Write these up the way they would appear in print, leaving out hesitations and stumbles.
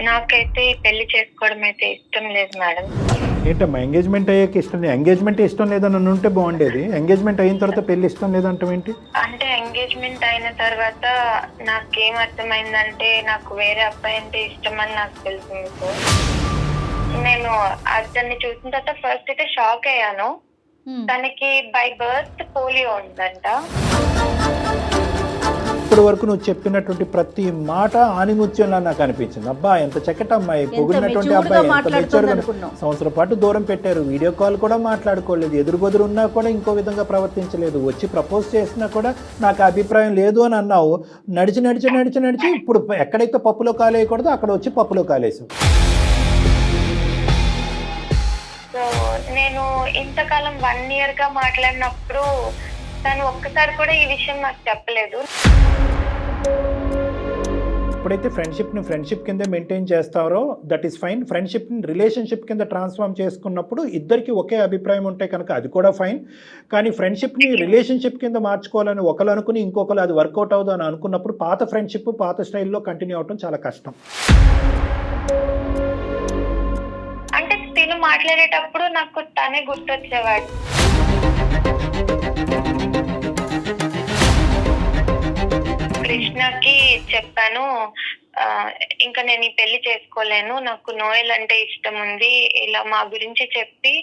నాకైతే పెళ్లి చేసుకోవడం అయితే ఇష్టం లేదు మేడం. ఏంటమ్మా ఎంగేజ్మెంట్ అయ్యాక ఇష్టం లేదు? ఎంగేజ్మెంట్ ఇష్టం లేదని ఉంటే బాగుండేది, ఎంగేజ్మెంట్ అయిన తర్వాత పెళ్లి ఇష్టం లేదంటే ఏంటి? అంటే ఎంగేజ్మెంట్ అయిన తర్వాత నాకేం అర్థమైందంటే నాకు వేరే అబ్బాయి అంటే ఇష్టం అని నాకు తెలిసింది సార్. నేను అతన్ని చూసిన తర్వాత ఫస్ట్ అయితే షాక్ అయ్యాను. తనకి బై బర్త్ పోలియో ఉందంట. ఇప్పటి వరకు నువ్వు చెప్పినటువంటి ప్రతి మాట ఆనిముత్యంలా నాకు అనిపించింది. అబ్బా ఎంత చక్కటి అమ్మాయి, పొగిడినటువంటి అబ్బాయి, ఎంత మెచ్యూర్గా. సంవత్సరం పాటు దూరం పెట్టారు, వీడియో కాల్ కూడా మాట్లాడుకోలేదు, ఎదురుబెదురు ఉన్నా కూడా ఇంకో విధంగా ప్రవర్తించలేదు, వచ్చి ప్రపోజ్ చేసినా కూడా నాకు అభిప్రాయం లేదు అని అన్నావు. నడిచి నడిచి నడిచి నడిచి ఇప్పుడు ఎక్కడైతే పప్పులో కాలేయకూడదో అక్కడ వచ్చి పప్పులో కాలేసావు. సో నేను ఇంతకాలం 1 year గా మాట్లాడినప్పుడు తను ఒక్కసారి కూడా ఈ విషయం నాకు చెప్పలేదు. ఎప్పుడైతే ఫ్రెండ్షిప్ని ఫ్రెండ్షిప్ కింద మెయింటైన్ చేస్తారో దట్ ఈస్ ఫైన్. ఫ్రెండ్షిప్ని రిలేషన్షిప్ కింద ట్రాన్స్ఫార్మ్ చేసుకున్నప్పుడు ఇద్దరికి ఒకే అభిప్రాయం ఉంటే కనుక అది కూడా ఫైన్. కానీ ఫ్రెండ్షిప్ని రిలేషన్షిప్ కింద మార్చుకోవాలని ఒకరు అనుకుని ఇంకొకరు అది వర్కౌట్ అవుదు అని అనుకున్నప్పుడు పాత ఫ్రెండ్షిప్ పాత స్టైల్లో కంటిన్యూ అవడం చాలా కష్టం. అంటే తిను మాట్లాడేటప్పుడు నాకు తనే గుర్తొచ్చేవాడు. కృష్ణకి చెప్పాను, ఇంకా నేను ఈ పెళ్లి చేసుకోలేను, నాకు నోయల్ అంటే ఇష్టం ఉంది, ఇలా మా గురించి చెప్పి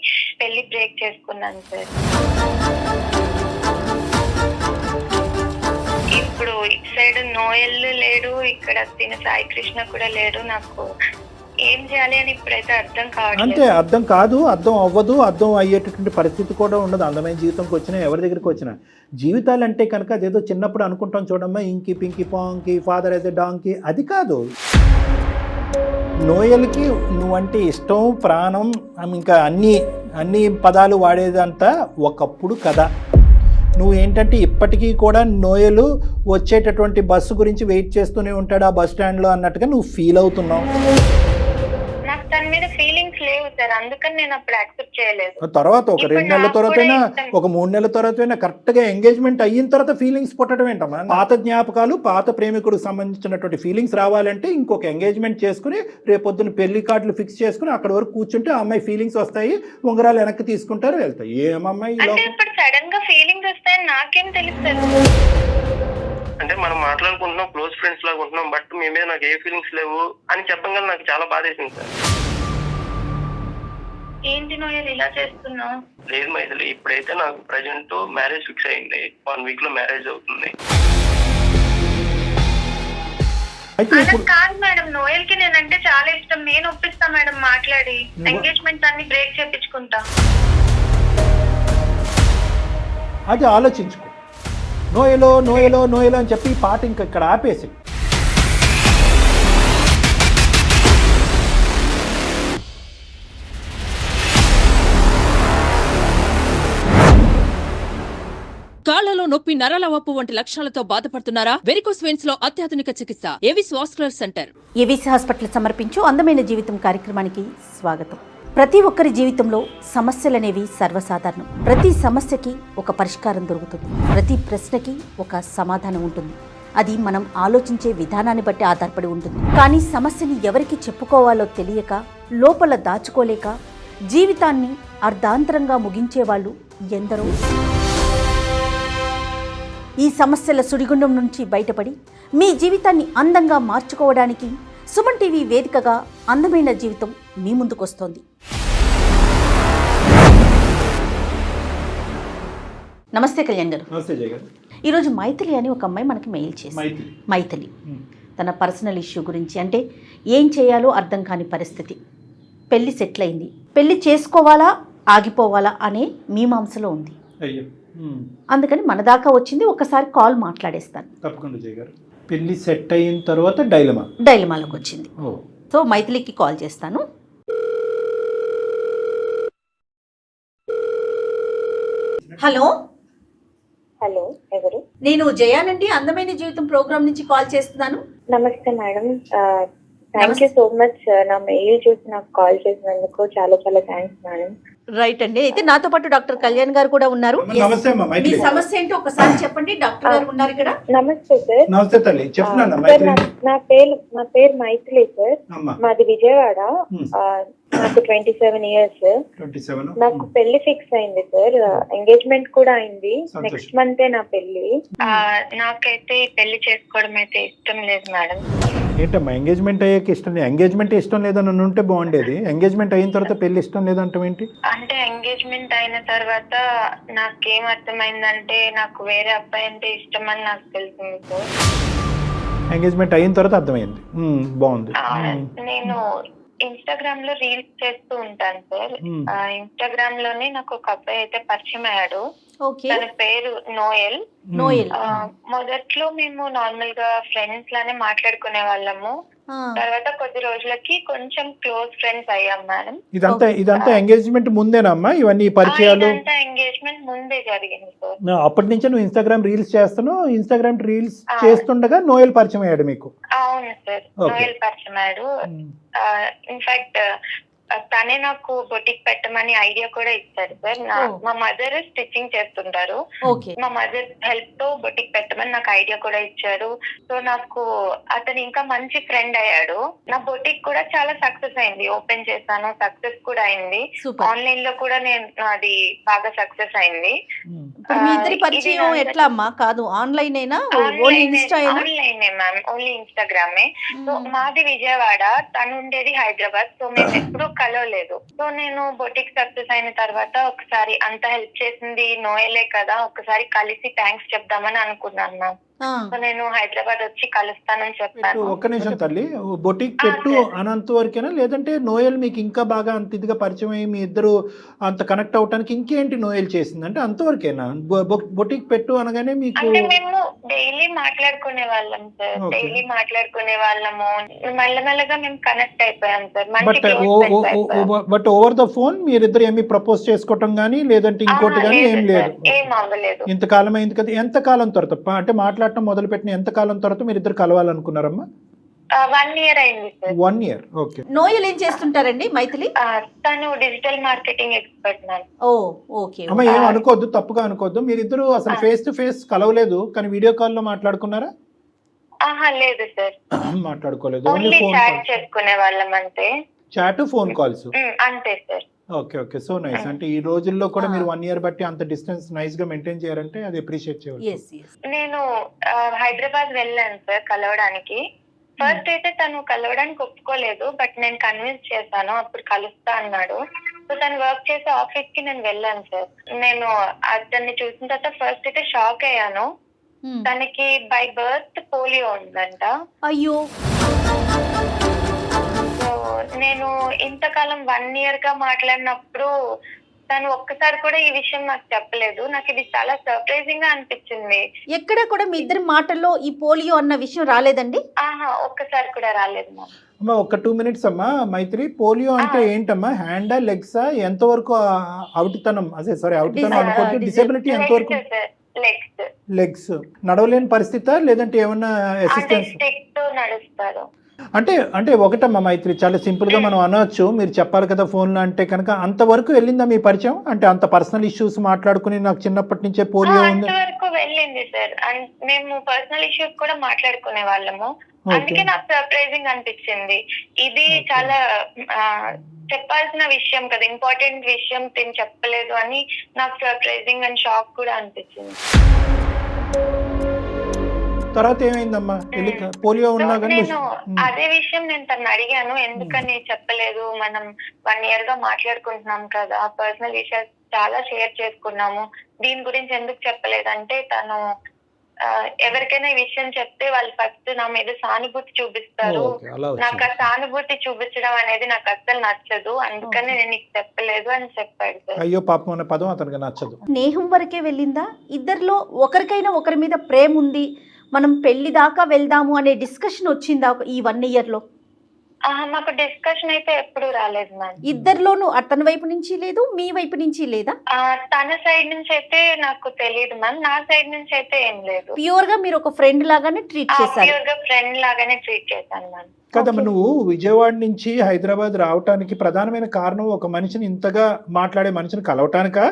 పెళ్లి బ్రేక్ చేసుకున్నాను సార్. ఇప్పుడు ఇటు సైడ్ నోయల్ లేడు, ఇక్కడ తిన సాయి కృష్ణ కూడా లేడు. నాకు ఏం చేయాలి అని ఇప్పుడైతే అర్థం కావట్లేదు. అంటే అర్థం కాదు, అర్థం అవ్వదు, అర్థం అయ్యేటటువంటి పరిస్థితి కూడా ఉండదు. అందమైన జీవితంకి వచ్చినా ఎవరి దగ్గరికి వచ్చినా జీవితాలు అంటే కనుక అదేదో చిన్నప్పుడు అనుకుంటాం చూడమ్మా, ఇంకి పింకి పాంకి ఫాదర్ అయితే డాంకి, అది కాదు. నోయల్కి నువ్వంటే ఇష్టం, ప్రాణం, ఇంకా అన్ని పదాలు వాడేదంతా ఒకప్పుడు కదా. నువ్వు ఏంటంటే ఇప్పటికీ కూడా నోయలు వచ్చేటటువంటి బస్సు గురించి వెయిట్ చేస్తూనే ఉంటాడు ఆ బస్ స్టాండ్లో అన్నట్టుగా నువ్వు ఫీల్ అవుతున్నావు. నాకు తన మీద ఫీలింగ్స్ లేవు సార్, అందుకని నేను అప్పుడు యాక్సెప్ట్ చేయలేదు. తర్వాత ఒక 2 నెలల తర్వాతైనా ఒక 3 నెలల తర్వాతైనా కరెక్ట్గా ఎంగేజ్మెంట్ అయిన తర్వాత ఫీలింగ్స్ పుట్టడం ఏంటమ్మా? పాత జ్ఞాపకాలు పాత ప్రేమికుడికి సంబంధించినటువంటి ఫీలింగ్స్ రావాలంటే ఇంకొక ఎంగేజ్మెంట్ చేసుకుని రేపొద్దున పెళ్లి కార్డులు ఫిక్స్ చేసుకుని అక్కడ వరకు కూర్చుంటే ఆ అమ్మాయి ఫీలింగ్స్ వస్తాయి, ఉంగరాలు వెనక్కి తీసుకుంటారు, వెళ్తాయి. ఏమమ్మాయి ఇప్పుడు సడన్ గా ఫీలింగ్స్ వస్తాయని నాకేం తెలుస్తుంది? అంటే మనం మాట్లాడుకుంటున్నాం, క్లోజ్ ఫ్రెండ్స్ లాగా ఉంటున్నాం, బట్ మీ మీద నాకు ఏ ఫీలింగ్స్ లేవు అని చెప్పగానే నాకు చాలా బాధేసింది సార్. ఏంటి నోయల్ ఇలా చేస్తున్నావు? లేదు మైథిలి, ఇప్పుడైతే నాకు ప్రజెంట్ మ్యారేజ్ ఫిక్స్ అయింది, 1 week లో మ్యారేజ్ అవుతుంది. కాదు మేడం, నోయల్ కి నేనంటే చాలా ఇష్టం, నేను ఒప్పిస్తా మేడం మాట్లాడి, ఎంగేజ్మెంట్ అన్ని బ్రేక్ చేపించుకుంటా. అది ఆలోచించుకో. నోయలో నోయలో నోయలో అని చెప్పి ఈ పాట ఇంకా ఇక్కడ ఆపేసి కాళ్లలో నొప్పి, నరాల వాపు వంటి లక్షణాలతో బాధపడుతున్నారా? వెరికోస్ వెయిన్స్ లో అత్యాధునిక చికిత్స Avis vascular centre. Avis hospital సమర్పించు అందమైన జీవితం కార్యక్రమానికి స్వాగతం. ప్రతి ఒక్కరి జీవితంలో సమస్యలనేవి సర్వసాధారణం. ప్రతి సమస్యకి ఒక పరిష్కారం దొరుకుతుంది, ప్రతి ప్రశ్నకి ఒక సమాధానం ఉంటుంది. అది మనం ఆలోచించే విధానాన్ని బట్టి ఆధారపడి ఉంటుంది. కానీ సమస్యని ఎవరికి చెప్పుకోవాలో తెలియక, లోపల దాచుకోలేక జీవితాన్ని అర్ధాంతరంగా ముగించే వాళ్ళు ఎందరో. ఈ సమస్యల సుడిగుండం నుంచి బయటపడి మీ జీవితాన్ని అందంగా మార్చుకోవడానికి సుమన్ టీవీ వేదికగా అందమైన జీవితం మీ ముందుకొస్తోంది. నమస్తే కళ్యాణ్ గారు. నమస్తే జయ గారు. ఈరోజు మైథిలి అని ఒక అమ్మాయి మనకి మెయిల్ చేసింది. మైథిలి తన పర్సనల్ ఇష్యూ గురించి, అంటే ఏం చేయాలో అర్థం కాని పరిస్థితి. పెళ్లి సెటిల్ అయింది, పెళ్లి చేసుకోవాలా ఆగిపోవాలా అనే మీమాంసలో ఉంది. అందుకని మన దాకా వచ్చింది, ఒకసారి కాల్ మాట్లాడేస్తాను. తప్పకుండా జయ గారు. పెళ్లి సెట్ అయిన తర్వాత డైలమాలోకి వచ్చింది. సో మైథిలికి కాల్ చేస్తాను. హలో హలో, ఎవరు? నేను జయానండి, అందమైన జీవితం ప్రోగ్రామ్ నుంచి కాల్ చేస్తున్నాను. నమస్తే madam, thank you so much sir. నా మెయిల్ చూసి నాకు కాల్ చేసినందుకు చాలా చాలా థ్యాంక్స్ మేడం. రైట్ అండి. అయితే నాతో పాటు డాక్టర్ కళ్యాణ్ గారు కూడా ఉన్నారు. నమస్తే అమ్మా మీ మైత్రి. సమస్య ఏంటో ఒకసారి చెప్పండి. డాక్టర్ గారు ఉన్నారు ఇక్కడ. నమస్తే సార్. నమస్తే తల్లి, చెప్తున్నాను సార్, మైత్రి. నా పేరు మైథిలి సార్. అమ్మా మాది విజయవాడ. నాకు 27 ఇయర్స్. 27. నాకు పెళ్లి ఫిక్స్ అయింది సార్. ఎంగేజ్మెంట్ కూడా అయింది. సంతోషం. నెక్స్ట్ మంతే నా పెళ్లి. నాకైతే పెళ్లి చేసుకోవడం అయితే ఇష్టం లేదు మేడం. ఏంటమ్మా ఎంగేజ్మెంట్ అయ్యాక ఇష్టం లేదు? ఎంగేజ్మెంట్ ఇష్టం లేదని ఉంటే బాగుండేది. ఎంగేజ్మెంట్ అయిన తర్వాత పెళ్లి ఇష్టం లేదంటే ఏంటి? అంటే ఎంగేజ్మెంట్ అయిన తర్వాత నాకేం అర్థమైందంటే నాకు వేరే అబ్బాయి అంటే ఇష్టం అని నాకు తెలిసింది సార్. ఎంగేజ్మెంట్ అయిన తర్వాత అర్థమైంది. బాగుంది. నేను ఇన్స్టాగ్రామ్ లో రీల్స్ చేస్తూ ఉంటాను సార్. ఇన్స్టాగ్రామ్ లోనే నాకు ఒక అబ్బాయి అయితే పరిచయం అయ్యాడు. తన పేరు నోయల్. మొదట్లో మేము నార్మల్ గా ఫ్రెండ్స్ లానే మాట్లాడుకునే వాళ్ళము. తర్వాత కొద్ది రోజులకి కొంచెం క్లోజ్ ఫ్రెండ్స్ అయ్యాం మేడం. ఇదంతా ఎంగేజ్మెంట్ ముందేనమ్మా ఇవన్నీ పరిచయాలు? ఎంగేజ్మెంట్ ముందే జరిగింది సార్. అప్పటి నుంచి నువ్వు ఇన్స్టాగ్రామ్ రీల్స్ చేస్తున్నావు. ఇన్స్టాగ్రామ్ రీల్స్ చేస్తుండగా నోయల్ పరిచయం అయ్యాడు మీకు? అవును సార్, నోయల్ పరిచయం అయ్యాడు. ఇన్ఫాక్ట్ తనే నాకు బొటిక్ పెట్టమని ఐడియా కూడా ఇచ్చారు సార్. మా మదర్ స్టిచ్చింగ్ చేస్తుంటారు. మా మదర్ హెల్ప్ తో బొటిక్ పెట్టమని నాకు ఐడియా కూడా ఇచ్చారు. సో నాకు అతను ఇంకా మంచి ఫ్రెండ్ అయ్యాడు. నా బొటిక్ కూడా చాలా సక్సెస్ అయింది. ఓపెన్ చేశాను, సక్సెస్ కూడా అయింది. ఆన్లైన్ లో కూడా నేను అది బాగా సక్సెస్ అయింది. మీ ఇద్దరి పరిచయం ఎట్లా అమ్మా? కాదు ఆన్లైన్ అయినా? ఆన్లైన్ మ్యామ్, ఓన్లీ ఇన్స్టాగ్రామే. సో మాది విజయవాడ, తను ఉండేది హైదరాబాద్. సో మేము ఎప్పుడు కలవలేదు. సో నేను బొటిక్ సక్సెస్ అయిన తర్వాత ఒకసారి అంత హెల్ప్ చేసింది నోయలే కదా, ఒకసారి కలిసి థ్యాంక్స్ చెప్దామని అనుకున్నాను మ్యామ్. సో నేను హైదరాబాద్ వచ్చి కలుస్తానని చెప్పాను. ఒక్క నిమిషం తల్లి, బొటిక్ పెట్టు అనంత వరకేనా, లేదంటే నోయల్ మీకు ఇంకా బాగా అంత ఇదిగా పరిచయం అయ్యి మీ ఇద్దరు అంత కనెక్ట్ అవటానికి ఇంకేంటి నోయల్ చేసింది అంటే అంతవరకేనా? బొటిక్ పెట్టు అనగానే మీకు? అంటే మేము డైలీ మాట్లాడుకునే వాళ్ళం సార్. డైలీ మాట్లాడుకునే వాళ్ళము. మెల్లమెల్లగా మేము కనెక్ట్ అయిపోయాం sir. But over the phone మీరిద్దరు ఏమి ప్రపోజ్ చేసుకోవటం గానీ లేదంటే ఇంకోటి గానీ ఏం లేదు? ఏం అవ్వలేదు. ఇంతకాలం అయింది కదా. ఎంత కాలం తర్వాత అంటే మాట్లాడటం మొదలు పెట్టిన ఎంత కాలం తర్వాత మీరు ఇద్దరు కలవాలనుకున్నారమ్మా? 1 year అయింది సార్. 1 year. ఓకే. నోయల్ ఏం చేస్తుంటారండి మైథిలి? తను digital marketing expert ma'am. Okay. అమ్మ ఏం అనుకోవద్దు, తప్పుగా అనుకోవద్దు. మీరిద్దరు అసలు ఫేస్ టు ఫేస్ కలవలేదు కానీ వీడియో కాల్ లో మాట్లాడుకున్నారా? లేదు సార్, మాట్లాడుకోలేదు. ఓన్లీ చాట్ చేసుకునే వాళ్ళం అంతే. చాట్, ఫోన్ కాల్స్ అంతే సార్. ఓకే. So nice. అంటే ఈ రోజుల్లో కూడా మీరు 1 year బట్టి అంత డిస్టెన్స్ నైస్ గా మెయింటైన్ చేయాలంటే అది అప్రిషియేట్ చేయాలి. నేను హైదరాబాద్ వెళ్ళాను సార్ కలవడానికి. ఫస్ట్ అయితే తను కలవడానికి ఒప్పుకోలేదు, బట్ నేను కన్విన్స్ చేశాను. అప్పుడు కలుస్తా అన్నాడు. సో తను వర్క్ చేసే ఆఫీస్ కి నేను వెళ్ళాను సార్. నేను అతన్ని చూసిన తర్వాత ఫస్ట్ అయితే షాక్ అయ్యాను. తనకి బై బర్త్ పోలియో ఉందంట. అయ్యో. నేను ఇంతకాలం 1 year గా మాట్లాడినప్పుడు తను ఒక్కసారి కూడా ఈ విషయం నాకు చెప్పలేదు. నాకు ఇది చాలా సర్ప్రైజింగ్ గా అనిపించింది. ఎక్కడ కూడా మీ ఇద్దరి మాటల్లో ఈ పోలియో అన్న విషయం రాలేదండి? ఒక్కసారి కూడా రాలేదు అమ్మా. ఒక 2 minutes అమ్మా. మైత్రి, పోలియో అంటే ఏంటమ్మా? హ్యాండా, లెగ్సా? ఎంతవరకు అవుటితనం, అదే సారీ అవుటితనం అనుకోండి, డిసేబిలిటీ ఎంతవరకు? లెగ్స్. నడవలేని పరిస్థితా లేదంటే ఏమన్నా అసిస్టెన్స్? నడుస్తారు. అంటే ఒకటమ్మా మైత్రి, చాలా సింపుల్ గా మనం అనొచ్చు. మీరు చెప్పాలి కదా ఫోన్ లో అంటే కనుక. అంతవరకు వెళ్ళిందా మీ పరిచయం? అంటే అంత పర్సనల్ ఇష్యూస్ మాట్లాడుకుని నాకు చిన్నప్పటి నుంచే పోలియో ఉంది అంతవరకు వెళ్ళింది సార్. మేము పర్సనల్ ఇష్యూస్ కూడా మాట్లాడుకునే వాళ్ళము. అందుకే నాకు సర్ప్రైజింగ్ అనిపించింది. ఇది చాలా చెప్పాల్సిన విషయం కదా, ఇంపార్టెంట్ విషయం తిని చెప్పలేదు అని నాకు సర్ప్రైజింగ్ అండ్ షాక్ కూడా అనిపించింది. తర్వాత ఏమైందమ్మా? పోలియో ఉన్నా కానీ నేను అదే విషయం నేను తను అడిగాను, ఎందుకని చెప్పలేదు? మనం 1 year గా మాట్లాడుకుంటున్నాం కదా, పర్సనల్ విషయాలు చాలా షేర్ చేసుకున్నాము, దీని గురించి ఎందుకు చెప్పలేదంటే తను ఎవరికైనా ఈ విషయం చెప్తే వాళ్ళు ఫస్ట్ నా మీద సానుభూతి చూపిస్తారు. నాకు ఆ సానుభూతి చూపించడం అనేది నాకు అస్సలు నచ్చదు, అందుకని నేను నీకు చెప్పలేదు అని చెప్పాడు. అయ్యో పాపం అనే పదం అతనికి నచ్చదు. స్నేహం వరకే వెళ్ళిందా? ఇద్దరిలో ఒకరికైనా ఒకరి మీద ప్రేమ ఉంది, మనం పెళ్లి దాకా వెళ్దాము అనే డిస్కషన్ వచ్చిందా ఈ 1 year లో? మాకు డిస్కషన్ అయితే ఎప్పుడు రాలేదు మ్యామ్. ఇద్దరిలోనూ అతని వైపు నుంచి లేదు, మీ వైపు నుంచి లేదా? తన సైడ్ నుంచి అయితే నాకు తెలియదు మ్యామ్, నా సైడ్ నుంచి అయితే ఏం లేదు. ప్యూర్ గా మీరు ఒక ఫ్రెండ్ లాగానే ట్రీట్ చేశారు? ప్యూర్ గా ఫ్రెండ్ లాగానే ట్రీట్ చేశాను మ్యామ్. కదమ్మా, నువ్వు విజయవాడ నుంచి హైదరాబాద్ రావటానికి ప్రధానమైన కారణం ఒక మనిషిని ఇంతగా మాట్లాడే మనిషిని కలవటానికా,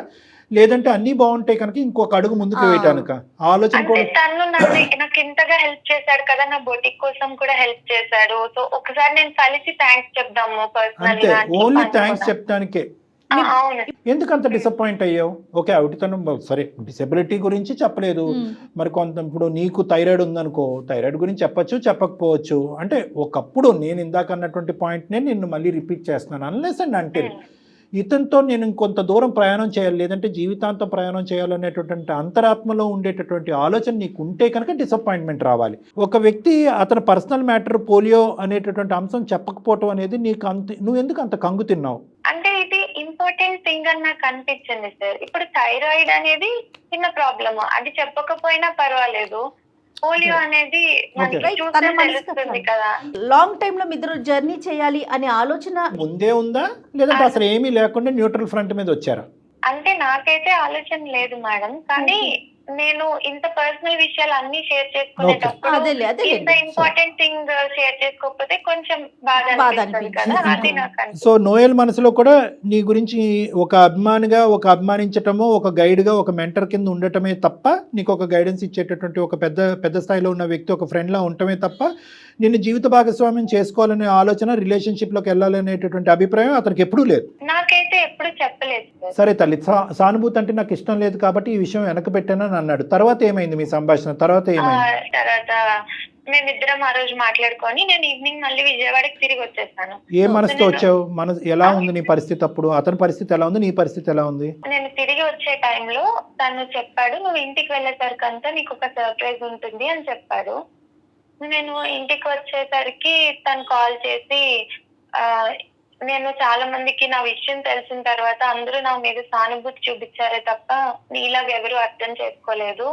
లేదంటే అన్ని బాగుంటాయి కనుక ఇంకొక అడుగు ముందుకు వేయటానిక? ఆలోచన అంటే కూడా తను నాకు ఇంతగా హెల్ప్ చేశాడు కదా, నా బొటిక్ కోసం కూడా హెల్ప్ చేశాడు. సో ఒకసారి నేను కలిసి థ్యాంక్స్ చెప్దాము పర్సనల్ అంతే, గా. ఓన్లీ థ్యాంక్స్ చెప్తానికే. అవును. ఎందుకు అంత డిసప్పాయింట్ అయ్యావు? ఓకే, అవిటితనం సరే, డిసెబిలిటీ గురించి చెప్పలేదు, మరి కొంత ఇప్పుడు నీకు థైరాయిడ్ ఉందనుకో, థైరాయిడ్ గురించి చెప్పచ్చు చెప్పకపోవచ్చు. అంటే ఒకప్పుడు నేను ఇందాక అన్నటువంటి పాయింట్నే నిన్ను మళ్ళీ రిపీట్ చేస్తున్నాను. అన్లెస్ అండ్ అంటిల్ ఇతనితో నేను ఇంకొంత దూరం ప్రయాణం చేయాలి, లేదంటే జీవితాంతం ప్రయాణం చేయాలనేటటువంటి అంతరాత్మలో ఉండేటటువంటి ఆలోచన నీకు ఉంటే కనుక డిసప్పాయింట్మెంట్ రావాలి. ఒక వ్యక్తి అతని పర్సనల్ మ్యాటర్ పోలియో అనేటటువంటి అంశం చెప్పకపోవటం అనేది నీకు నువ్వు ఎందుకు అంత కంగు తిన్నావు? అంటే ఇది ఇంపార్టెంట్ థింగ్ అని నాకు అనిపించింది సార్. ఇప్పుడు థైరాయిడ్ అనేది చిన్న ప్రాబ్లమ్, అది చెప్పకపోయినా పర్వాలేదు. పోలియో అనేది తెలుస్తుంది కదా. లాంగ్ టైమ్ లో మీ ఇద్దరు జర్నీ చేయాలి అనే ఆలోచన ముందే ఉందా, లేదంటే అసలు ఏమీ లేకుండా న్యూట్రల్ ఫ్రంట్ మీద వచ్చారా? అంటే నాకైతే ఆలోచన లేదు మేడం, కానీ నేను ఇంత పర్సనల్ విషయాలు అన్ని షేర్ చేసుకునేటప్పుడు ఇంత ఇంపార్టెంట్ థింగ్ షేర్ చేసుకోకపోతే కొంచెం బాధ అనిపిస్తుంది కదా, అది నాకు. సో నోయల్ మనసులో కూడా నీ గురించి ఒక అభిమానిగా, ఒక అభిమానించటమో, ఒక గైడ్ గా, ఒక మెంటర్ కింద ఉండటమే తప్ప, నీకు ఒక గైడెన్స్ ఇచ్చేటటువంటి ఒక పెద్ద స్థాయిలో ఉన్న వ్యక్తి, ఒక ఫ్రెండ్ లా ఉండటమే తప్ప నిన్ను జీవిత భాగస్వామ్యం చేసుకోవాలనే ఆలోచన, రిలేషన్షిప్ లోకి వెళ్ళాలనేటటువంటి అభిప్రాయం అతనికి ఎప్పుడూ లేదు. నాకైతే ఎప్పుడు చెప్పలేదు. సరే తల్లి, సానుభూతి అంటే నాకు ఇష్టం లేదు కాబట్టి ఈ విషయం వెనక పెట్టానని అన్నాడు. తర్వాత ఏమైంది మీ సంభాషణ? తర్వాత ఏమైంది? తర్వాత మేమిద్దరం ఆ రోజు మాట్లాడుకొని నేను ఈవినింగ్ మళ్ళీ విజయవాడకి తిరిగి వచ్చేసాను. ఏ మనసుతో వచ్చావు? ఎలా ఉంది నీ పరిస్థితి అప్పుడు? అతని పరిస్థితి ఎలా ఉంది? నీ పరిస్థితి ఎలా ఉంది? నేను తిరిగి వచ్చే టైంలో తను చెప్పాడు, నువ్వు ఇంటికి వెళ్ళేసరికంతా నీకు ఒక సర్ప్రైజ్ ఉంటుంది అని చెప్పాడు. నేను ఇంటికి వచ్చేసరికి తను కాల్ చేసి, నేను చాలా మందికి నా విషయం తెలిసిన తర్వాత అందరూ నా మీద సానుభూతి చూపించారే తప్ప నీలాగా ఎవరు అర్థం చేసుకోలేదు.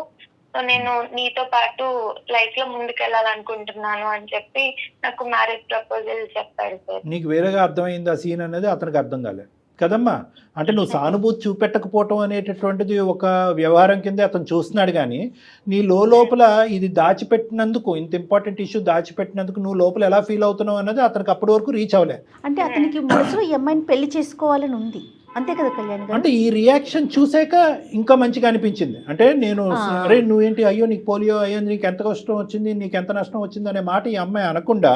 సో నేను నీతో పాటు లైఫ్ లో ముందుకెళ్ళాలనుకుంటున్నాను అని చెప్పి నాకు మ్యారేజ్ ప్రపోజల్ చెప్పాడు సార్. నీకు వేరేగా అర్థమైంది ఆ సీన్ అనేది, అతనికి అర్థం కాలేదు కదమ్మా. అంటే నువ్వు సానుభూతి చూపెట్టకపోవటం అనేటటువంటిది ఒక వ్యవహారం కింద అతను చూస్తున్నాడు, కానీ నీ లోపల ఇది దాచిపెట్టినందుకు, ఇంత ఇంపార్టెంట్ ఇష్యూ దాచిపెట్టినందుకు నువ్వు లోపల ఎలా ఫీల్ అవుతున్నావు అన్నది అతనికి అప్పటి వరకు రీచ్ అవ్వలే. అంటే అతనికి మనసులో ఈ అమ్మాయిని పెళ్లి చేసుకోవాలని ఉంది, అంతే కదా కళ్యాణ్ గారు? అంటే ఈ రియాక్షన్ చూసాక ఇంకా మంచిగా అనిపించింది. అంటే నేను అరే నువ్వేంటి, అయ్యో నీకు పోలియో అయ్యో, నీకు ఎంత కష్టం వచ్చింది, నీకు ఎంత నష్టం వచ్చింది అనే మాట ఈ అమ్మాయి అనకుండా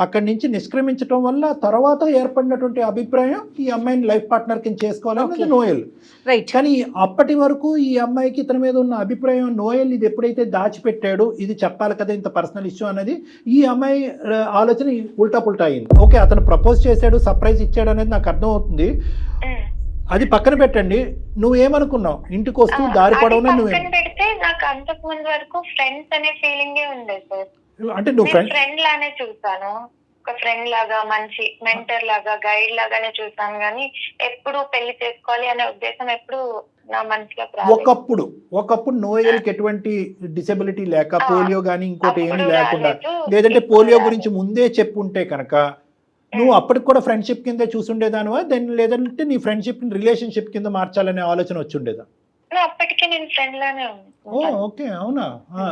అక్కడి నుంచి నిష్క్రమించడం వల్ల తర్వాత ఏర్పడినటువంటి అభిప్రాయం ఈ అమ్మాయిని లైఫ్ పార్ట్నర్ కింద చేసుకోవాలన్నది నోయల్. రైట్. కానీ అప్పటి వరకు ఈ అమ్మాయికి ఇతని మీద ఉన్న అభిప్రాయం, నోయల్ ఇది ఎప్పుడైతే దాచిపెట్టాడు, ఇది చెప్పాలి కదా ఇంత పర్సనల్ ఇష్యూ అనేది, ఈ అమ్మాయి ఆలోచన ఉల్టా అయింది. ఓకే, అతను ప్రపోజ్ చేశాడు, సర్ప్రైజ్ ఇచ్చాడు అనేది నాకు అర్థం అవుతుంది, అది పక్కన పెట్టండి. నువ్వేమనుకున్నావు ఇంటికి వస్తూ దారి పడవనే? పెడితే నాకు అంతకు ముందు వరకు ఫ్రెండ్స్ అనే ఫీలింగ్ ఉండేది సార్. అంటే నువ్వు ఫ్రెండ్ లానే చూసాను, ఒక ఫ్రెండ్ లాగా, మంచి మెంటర్ లాగా, గైడ్ లాగానే చూసాను, కానీ ఎప్పుడు పెళ్లి చేసుకోవాలి అనే ఉద్దేశం ఎప్పుడు నా మనసులో రాలేదు. ఒకప్పుడు నోయల్కి ఎటువంటి డిసెబిలిటీ లేక, పోలియో గానీ ఇంకోటి ఏమి లేకుండా, లేదంటే పోలియో గురించి ముందే చెప్పుంటే కనుక నువ్వు అప్పటికి కూడా ఫ్రెండ్షిప్ కింద చూసుండేదానివా, దాన్ని లేదంటే నీ ఫ్రెండ్షిప్ రిలేషన్షిప్ కింద మార్చాలనే ఆలోచన వచ్చి ఉండేదా? అప్పటికే నేను ఫ్రెండ్ లానే ఓ ఓకే, అవునా?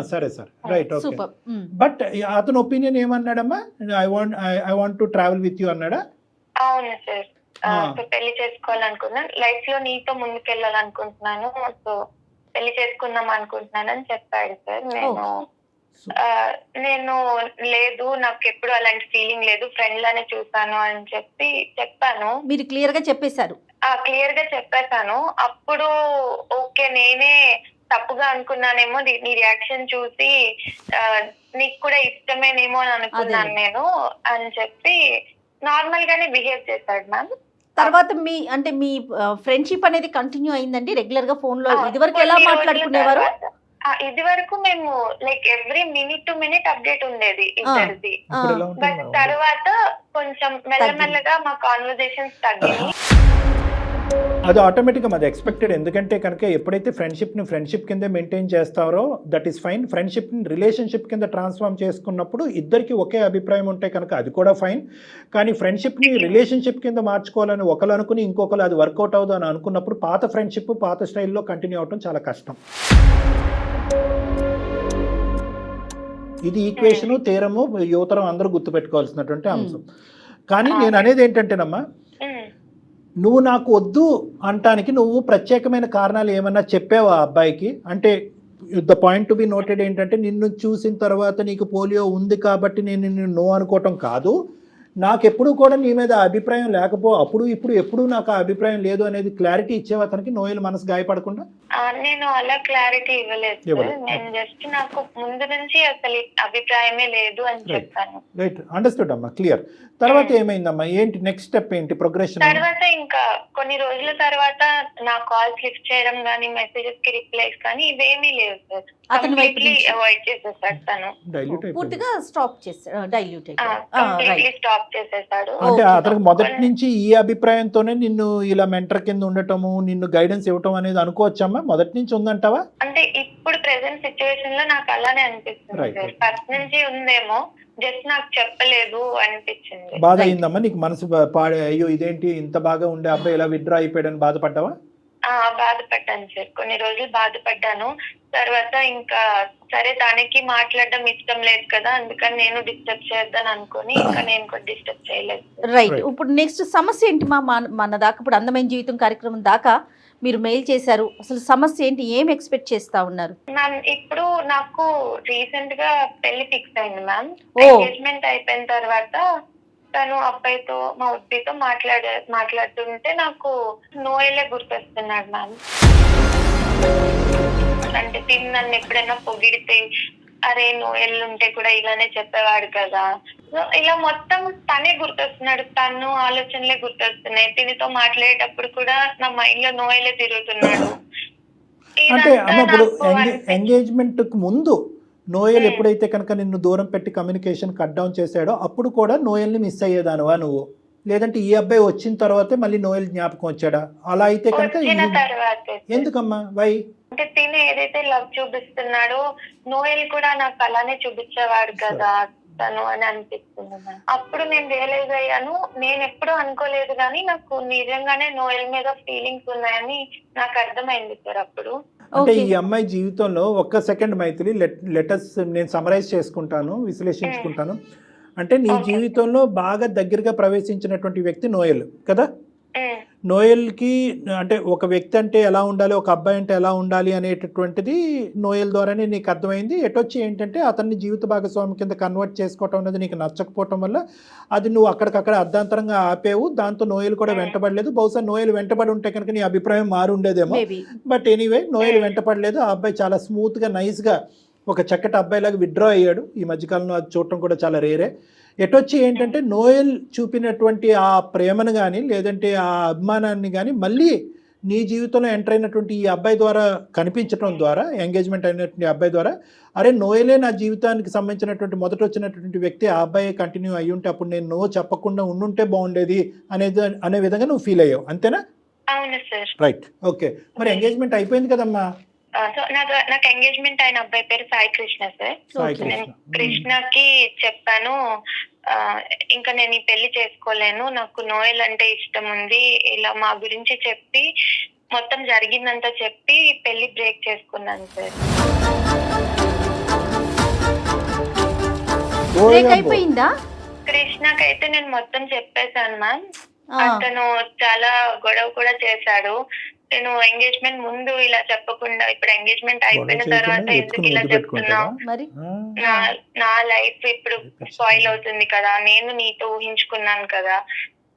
సరే రైట్, ఓకే. బట్ అతని ఒపీనియన్ ఏమన్నాడమ్మా? I want to travel with you అన్నాడా? అవును సార్, పెళ్లి చేసుకోవాలనుకున్నాను, లైఫ్ లో నీతో ముందుకెళ్ళాలనుకుంటున్నాను, సో పెళ్లి చేసుకుందాం అనుకుంటున్నాను అని చెప్పాడు సార్. నేను లేదు, నాకు ఎప్పుడు అలాంటి ఫీలింగ్ లేదు, ఫ్రెండ్ లానే చూసాను అని చెప్పాను. మీరు క్లియర్ గా చెప్పేశారు? క్లియర్ గా చెప్పేశాను. అప్పుడు ఓకే, నేనే తప్పుగా అనుకున్నానేమో, నీ రియాక్షన్ చూసి నీకు కూడా ఇష్టమేనేమో అని అనుకున్నాను నేను అని చెప్పి నార్మల్ గానే బిహేవ్ చేశాడు మ్యామ్. తర్వాత మీ ఫ్రెండ్షిప్ అనేది కంటిన్యూ అయిందండి రెగ్యులర్ గా ఫోన్ లో? ఇదివరకు ఎలా మాట్లాడుకునేవారు? ఇది వరకు మేము like every minute to minute update ఉండేది ఇద్దరిది. బట్ తర్వాత కొంచెం మెల్లమెల్లగా మా కాన్వర్జేషన్స్ తగ్గింది. అది ఆటోమేటిక్గా అది ఎక్స్పెక్టెడ్. ఎందుకంటే కనుక ఎప్పుడైతే ఫ్రెండ్షిప్ని ఫ్రెండ్షిప్ కింద మెయింటైన్ చేస్తారో దట్ ఈస్ ఫైన్. ఫ్రెండ్షిప్ని రిలేషన్షిప్ కింద ట్రాన్స్ఫార్మ్ చేసుకున్నప్పుడు ఇద్దరికి ఒకే అభిప్రాయం ఉంటే కనుక అది కూడా ఫైన్. కానీ ఫ్రెండ్షిప్ని రిలేషన్షిప్ కింద మార్చుకోవాలని ఒకరు అనుకుని ఇంకొకరు అది వర్కౌట్ అవుదు అని అనుకున్నప్పుడు పాత ఫ్రెండ్షిప్ పాత స్టైల్లో కంటిన్యూ అవటం చాలా కష్టం. ఇది ఈక్వేషను తీరము యువతరం అందరూ గుర్తుపెట్టుకోవాల్సినటువంటి అంశం. కానీ నేను అనేది ఏంటంటేనమ్మా, నువ్వు నాకు వద్దు అంటానికి నువ్వు ప్రత్యేకమైన కారణాలు ఏమన్నా చెప్పావా అబ్బాయికి? అంటే the point to be noted ఏంటంటే, నిన్ను చూసిన తర్వాత నీకు పోలియో ఉంది కాబట్టి నేను నిన్ను నో అనుకోవటం కాదు, నాకు ఎప్పుడు కూడా నీ మీద అభిప్రాయం అప్పుడు ఇప్పుడు ఎప్పుడు నాకు ఆ అభిప్రాయం లేదు అనేది క్లారిటీ ఇచ్చేవా అతనికి, నోయల్ మనసు గాయపడకుండా? నేను అలా క్లారిటీ ఇవ్వలేదు. నేను జస్ట్ నాకు ముందు నుంచి అసలు అభిప్రాయమే లేదు అని చెప్పాను. రైట్, అండర్స్టూడ్ అమ్మా, క్లియర్. తర్వాత ఏమైందమ్మా, ఏంటి నెక్స్ట్ స్టెప్ ఏంటి, ప్రోగ్రెషన్? తర్వాత ఇంకా కొన్ని రోజుల తర్వాత నా కాల్స్ లిఫ్ట్ చేయడం కానీ మెసేజెస్ కి రిప్లైస్ కానీ ఇవేమీ లేవు సార్. కంప్లీట్లీ అవాయిడ్ చేసేసాడు తను. పూర్తిగా స్టాప్ చేసాడు, కంప్లీట్లీ స్టాప్ చేసేసాడు. అంటే అతనికి మొదటి నుంచి ఈ అభిప్రాయంతోనే నిన్ను ఇలా మెంటర్ కింద ఉండటము, నిన్ను గైడెన్స్ ఇవ్వటం అనేది అనుకోవచ్చమ్మా? మొదటి నుంచి ఉందంటావా? అంటే ఇప్పుడు ప్రెసెంట్ సిచ్యువేషన్ లో నాకు అలానే అనిపిస్తుంది సార్. ఫస్ట్ నుంచి ఉందేమో, జస్ట్ నాకు చెప్పలేదు అనిపించింది. బాధ అయిందమ్మా నీకు? మనసు అయ్యో ఇదేంటి ఇంత బాగా ఉండే అబ్బాయి ఇలా విత్డ్రా అయిపోయాడని బాధపడ్డావా? బాధపడ్డాను సార్, కొన్ని రోజులు బాధపడ్డాను. తర్వాత ఇంకా సరే తనకి మాట్లాడడం ఇష్టం లేదు కదా, అందుకని నేను డిస్టర్బ్ చేద్దాను అనుకుని ఇంకా నేను కూడా డిస్టర్బ్ చేయలేదు. రైట్, ఇప్పుడు నెక్స్ట్ సమస్య ఏంటి మన దాకా ఇప్పుడు అందమైన జీవితం కార్యక్రమం దాకా మీరు మెయిల్ చేశారు, అసలు సమస్య ఏంటి, ఏం ఎక్స్పెక్ట్ చేస్తా ఉన్నారు? మ్యామ్ ఇప్పుడు నాకు రీసెంట్ గా పెళ్లి ఫిక్స్ అయింది మ్యామ్. ఎంగేజ్మెంట్ అయిపోయిన తర్వాత తను అబ్బాయితో మా ఉద్దితో మాట్లాడుతుంటే నాకు నోయలే గుర్తొస్తున్నాడు మ్యామ్. అంటే తిని నన్ను ఎప్పుడైనా పొగిడితే అరే నోయల్ ఉంటే కూడా ఇలానే చెప్పేవాడు కదా, ఇలా మొత్తం తనే గుర్తొస్తున్నాడు, తను ఆలోచనలే గుర్తొస్తున్నాయి. తినితో మాట్లాడేటప్పుడు కూడా నా మైండ్ లో నోయలే తిరుగుతున్నాడు. అంటే అమ్మ ఇప్పుడు ఎంగేజ్మెంట్ కు ముందు నోయల్ ఎప్పుడైతే కనుక నిన్ను దూరం పెట్టి కమ్యూనికేషన్ కట్ డౌన్ చేశాడో అప్పుడు కూడా నోయల్ని మిస్ అయ్యేదానువా నువ్వు? లేదంటే ఈ అబ్బాయి వచ్చిన తర్వాతే మళ్ళీ నోయల్ జ్ఞాపకం వచ్చాడా? అలా అయితే కనుక ఎందుకమ్మా, వై? అంటే తిని ఏదైతే లవ్ చూపిస్తున్నాడో నోయల్ కూడా నాకు అలానే చూపించేవాడు కదా తను అని అనిపిస్తుంది. అప్పుడు నేను రియలైజ్ అయ్యాను, నేను ఎప్పుడు అనుకోలేదు కానీ నాకు నిజంగానే నోయల్ మీద ఫీలింగ్స్ ఉన్నాయని నాకు అర్థమైంది సార్ అప్పుడు. అంటే ఈ అమ్మాయి జీవితంలో ఒక్క సెకండ్ మైథిలి, లెటర్స్ నేను సమరైజ్ చేసుకుంటాను, విశ్లేషించుకుంటాను. అంటే నీ జీవితంలో బాగా దగ్గరగా ప్రవేశించినటువంటి వ్యక్తి నోయల్ కదా? నోయల్కి అంటే ఒక వ్యక్తి అంటే ఎలా ఉండాలి, ఒక అబ్బాయి అంటే ఎలా ఉండాలి అనేటటువంటిది నోయల్ ద్వారానే నీకు అర్థమైంది. ఎటొచ్చి ఏంటంటే అతన్ని జీవిత భాగస్వామి కింద కన్వర్ట్ చేసుకోవటం అనేది నీకు నచ్చకపోవటం వల్ల అది నువ్వు అక్కడికక్కడ అర్ధాంతరంగా ఆపేవు. దాంతో నోయల్ కూడా వెంటబడలేదు. బహుశా నోయల్ వెంటబడి ఉంటే కనుక నీ అభిప్రాయం మారు ఉండేదేమో. బట్ ఎనీవే నోయల్ వెంటపడలేదు. ఆ అబ్బాయి చాలా స్మూత్గా నైస్గా ఒక చక్కటి అబ్బాయిలాగా విత్డ్రా అయ్యాడు. ఈ మధ్యకాలంలో అది చూడటం కూడా చాలా రేరే. ఎటొచ్చి ఏంటంటే నోయల్ చూపినటువంటి ఆ ప్రేమను కానీ లేదంటే ఆ అభిమానాన్ని కానీ మళ్ళీ నీ జీవితంలో ఎంటర్ అయినటువంటి ఈ అబ్బాయి ద్వారా కనిపించడం ద్వారా, ఎంగేజ్మెంట్ అయినటువంటి అబ్బాయి ద్వారా, అరే నోయలే నా జీవితానికి సంబంధించినటువంటి మొదట వచ్చినటువంటి వ్యక్తి, ఆ అబ్బాయి కంటిన్యూ అయ్యి ఉంటే అప్పుడు నేను నో చెప్పకుండా ఉండుంటే బాగుండేది అనే విధంగా నువ్వు ఫీల్ అయ్యావు, అంతేనా? అవును సార్. Right, okay. మరి ఎంగేజ్మెంట్ అయిపోయింది కదమ్మా? నాకు ఎంగేజ్మెంట్ అయిన అబ్బాయి పేరు సాయి కృష్ణ సార్. నేను కృష్ణకి చెప్పాను, ఇంకా నేను ఈ పెళ్లి చేసుకోలేను, నాకు నోయల్ అంటే ఇష్టం ఉంది, ఇలా మా గురించి చెప్పి మొత్తం జరిగిందంతా చెప్పి పెళ్లి బ్రేక్ చేసుకున్నాను సార్. అయిపోయిందా? కృష్ణకైతే నేను మొత్తం చెప్పేశాను మ్యామ్. అతను చాలా గొడవ కూడా చేశాడు. నేను ఎంగేజ్మెంట్ ముందు ఇలా చెప్పకుండా ఇప్పుడు ఎంగేజ్మెంట్ అయిపోయిన తర్వాత ఎందుకు ఇలా చెప్తున్నావు, నా లైఫ్ ఇప్పుడు స్పాయిల్ అవుతుంది కదా, నేను నీతో ఊహించుకున్నాను కదా,